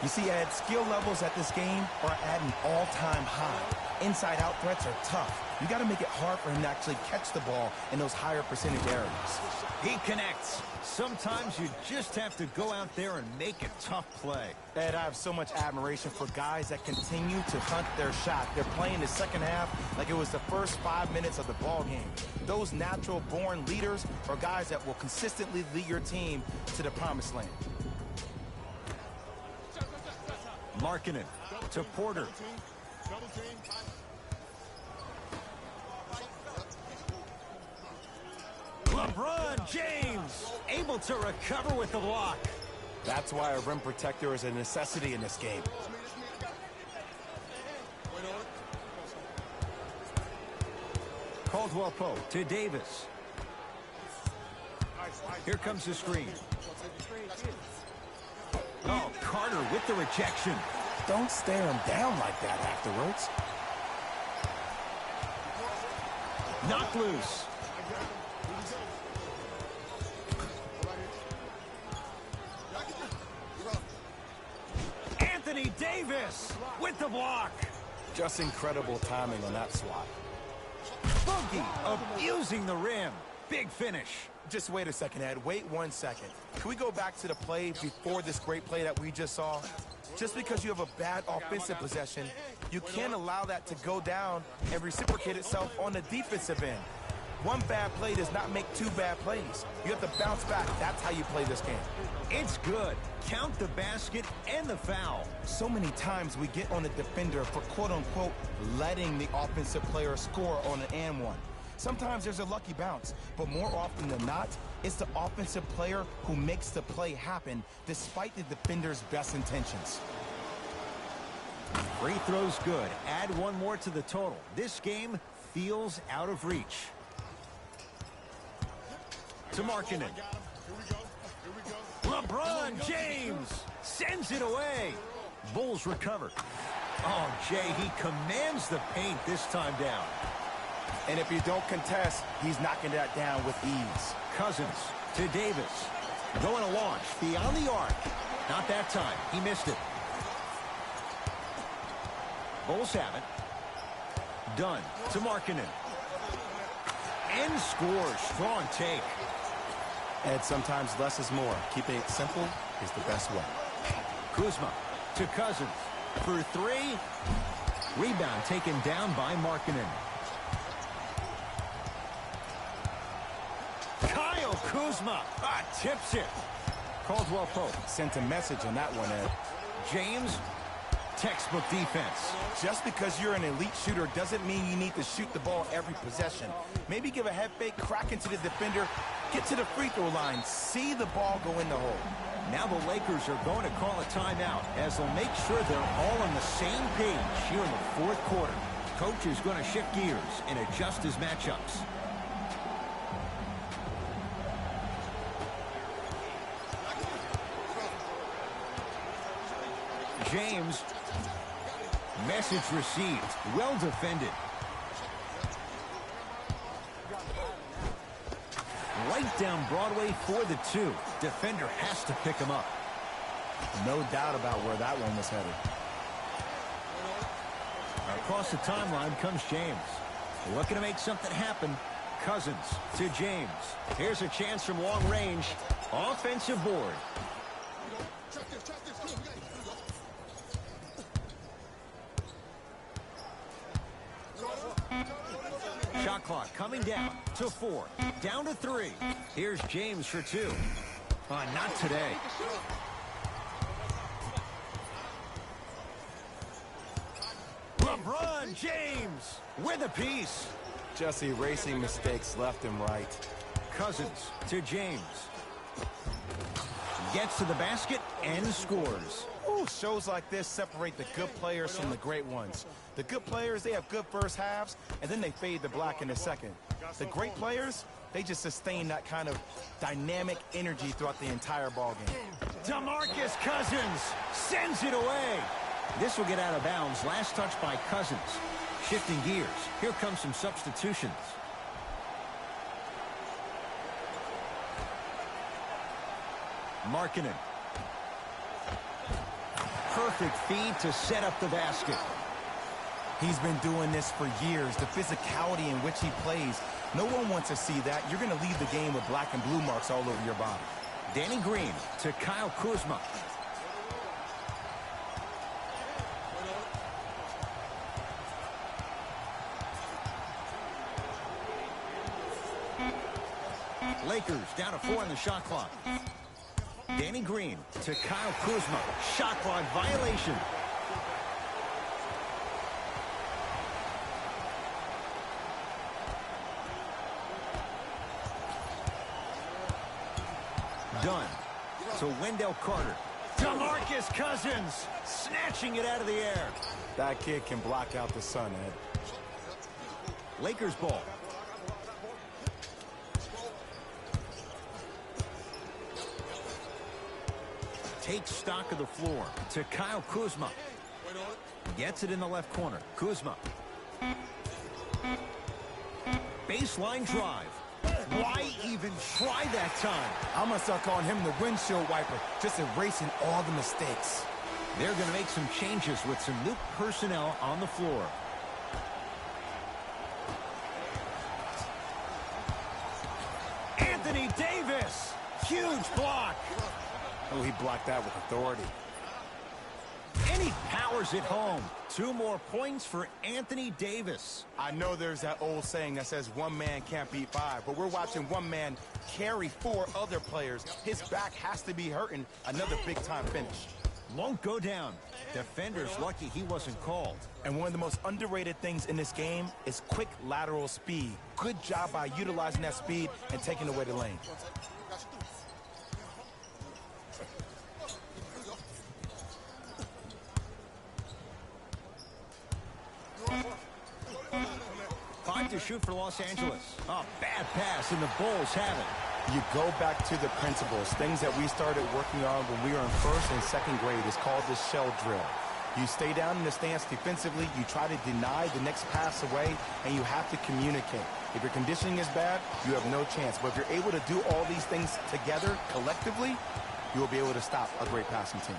You see, Ed, skill levels at this game are at an all-time high. Inside-out threats are tough. You got to make it hard for him to actually catch the ball in those higher percentage areas. He connects. Sometimes you just have to go out there and make a tough play. Ed, I have so much admiration for guys that continue to hunt their shot. They're playing the second half like it was the first 5 minutes of the ball game. Those natural-born leaders are guys that will consistently lead your team to the promised land. Markkanen to Porter. Double team. LeBron James able to recover with the block. That's why a rim protector is a necessity in this game. Caldwell Pope to Davis. Here comes the screen. Oh, Carter with the rejection. Don't stare him down like that afterwards. Knocked loose. Anthony Davis with the block. Just incredible timing on that swat. Boogie abusing the rim. Big finish. Just wait a second, Ed. Wait 1 second. Can we go back to the play before this great play that we just saw? Just because you have a bad offensive possession, you can't allow that to go down and reciprocate itself on the defensive end. One bad play does not make two bad plays. You have to bounce back. That's how you play this game. It's good. Count the basket and the foul. So many times we get on the defender for quote-unquote letting the offensive player score on an and one. Sometimes there's a lucky bounce, but more often than not, it's the offensive player who makes the play happen despite the defender's best intentions. Free throw's good. Add one more to the total. This game feels out of reach. To Markkanen. LeBron James sends it away. Bulls recover. Oh, Jay, he commands the paint this time down. And if you don't contest, he's knocking that down with ease. Cousins to Davis. Going to launch beyond the arc. Not that time. He missed it. Bulls have it. Dunn to Markkanen. And scores. Strong take. Ed, sometimes less is more. Keeping it simple is the best way. Kuzma to Cousins for three. Rebound taken down by Markkanen. Kyle Kuzma tips it. Caldwell Pope sent a message on that one, Ed. James, textbook defense. Just because you're an elite shooter doesn't mean you need to shoot the ball every possession. Maybe give a head fake, crack into the defender, get to the free throw line, see the ball go in the hole. Now the Lakers are going to call a timeout as they'll make sure they're all on the same page here in the fourth quarter. Coach is going to shift gears and adjust his matchups. James. Message received. Well defended. Right down Broadway for the two. Defender has to pick him up. No doubt about where that one was headed. Across the timeline comes James. Looking to make something happen. Cousins to James. Here's a chance from long range. Offensive board. Shot clock coming down to 4. Down to 3. Here's James for 2. Not today. LeBron James with a piece. Just erasing mistakes left and right. Cousins to James. Gets to the basket and scores. Ooh, shows like this separate the good players from the great ones. The good players, they have good first halves, and then they fade to black in the second. The great players, they just sustain that kind of dynamic energy throughout the entire ball game. DeMarcus Cousins sends it away. This will get out of bounds. Last touch by Cousins. Shifting gears. Here comes some substitutions. Markkanen. perfect feed to set up the basket. He's been doing this for years. The physicality in which he plays, no one wants to see that. You're going to leave the game with black and blue marks all over your body. Danny Green to Kyle Kuzma. Lakers down to 4 in the shot clock. Danny Green to Kyle Kuzma. Shot clock violation. Dunn to Wendell Carter. DeMarcus Cousins snatching it out of the air. That kid can block out the sun, Ed. Lakers ball. Takes stock of the floor to Kyle Kuzma. Gets it in the left corner. Kuzma. Baseline drive. Why even try that time? I'm going to start calling him the windshield wiper, just erasing all the mistakes. They're going to make some changes with some new personnel on the floor. Anthony Davis. Huge block. Oh, he blocked that with authority. And he powers it home. 2 more points for Anthony Davis. I know there's that old saying that says one man can't beat 5, but we're watching one man carry 4 other players. His back has to be hurting. Another big-time finish. Won't go down. Defender's lucky he wasn't called. And one of the most underrated things in this game is quick lateral speed. Good job by utilizing that speed and taking away the lane. To shoot for Los Angeles. Oh, bad pass, and the Bulls have it. You go back to the principles, things that we started working on when we were in 1st and 2nd grade. It's called the shell drill. You stay down in the stance defensively, you try to deny the next pass away, and you have to communicate. If your conditioning is bad, you have no chance. But if you're able to do all these things together, collectively, you will be able to stop a great passing team.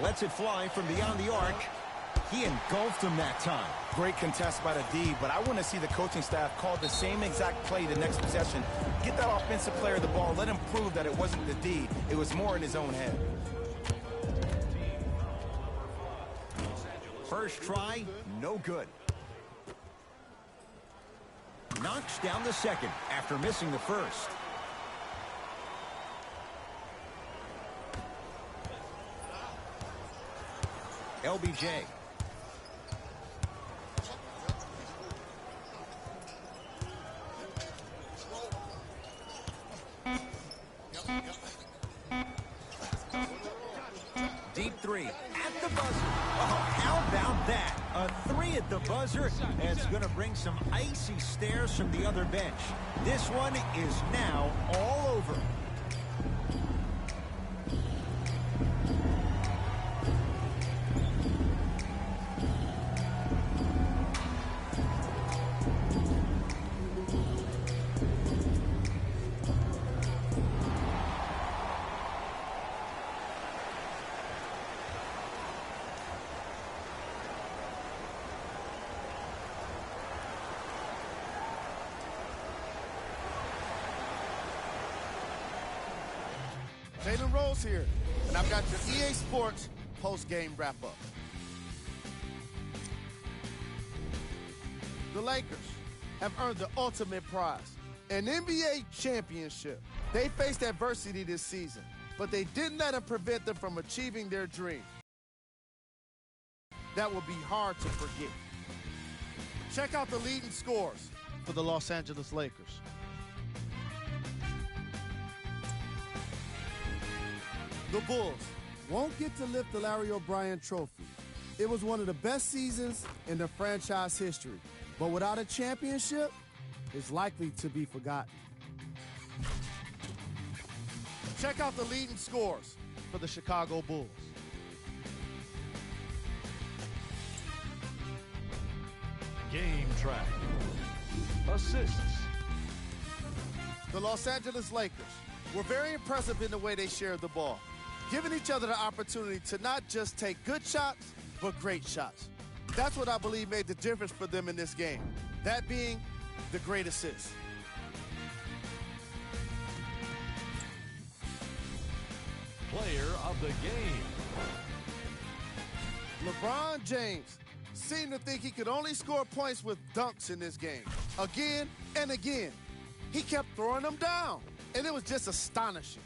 Lets it fly from beyond the arc. He engulfed him that time. Great contest by the D, but I want to see the coaching staff call the same exact play the next possession. Get that offensive player the ball. Let him prove that it wasn't the D. It was more in his own head. First try, no good. Knocks down the second after missing the first. LBJ. Deep 3 at the buzzer. Oh, how about that? A 3 at the buzzer, and it's going to bring some icy stares from the other bench. This one is now all over. Jalen Rose here, and I've got your EA Sports post-game wrap-up. The Lakers have earned the ultimate prize, an NBA championship. They faced adversity this season, but they didn't let it prevent them from achieving their dream. That will be hard to forget. Check out the leading scores for the Los Angeles Lakers. The Bulls won't get to lift the Larry O'Brien trophy. It was one of the best seasons in the franchise history, but without a championship, it's likely to be forgotten. Check out the leading scores for the Chicago Bulls. Game track. Assists. The Los Angeles Lakers were very impressive in the way they shared the ball. giving each other the opportunity to not just take good shots, but great shots. That's what I believe made the difference for them in this game, that being the great assist. Player of the game. LeBron James seemed to think he could only score points with dunks in this game. Again and again, he kept throwing them down, and it was just astonishing.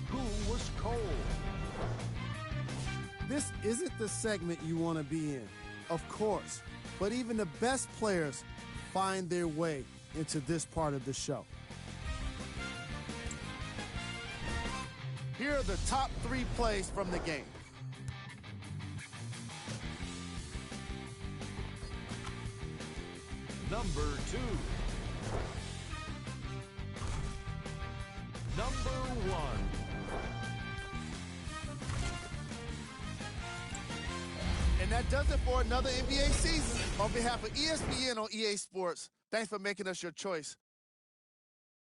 Who was cold? This isn't the segment you want to be in, of course, but even the best players find their way into this part of the show. Here are the top 3 plays from the game. Number 2. Number 1. And that does it for another NBA season. On behalf of ESPN on EA Sports, thanks for making us your choice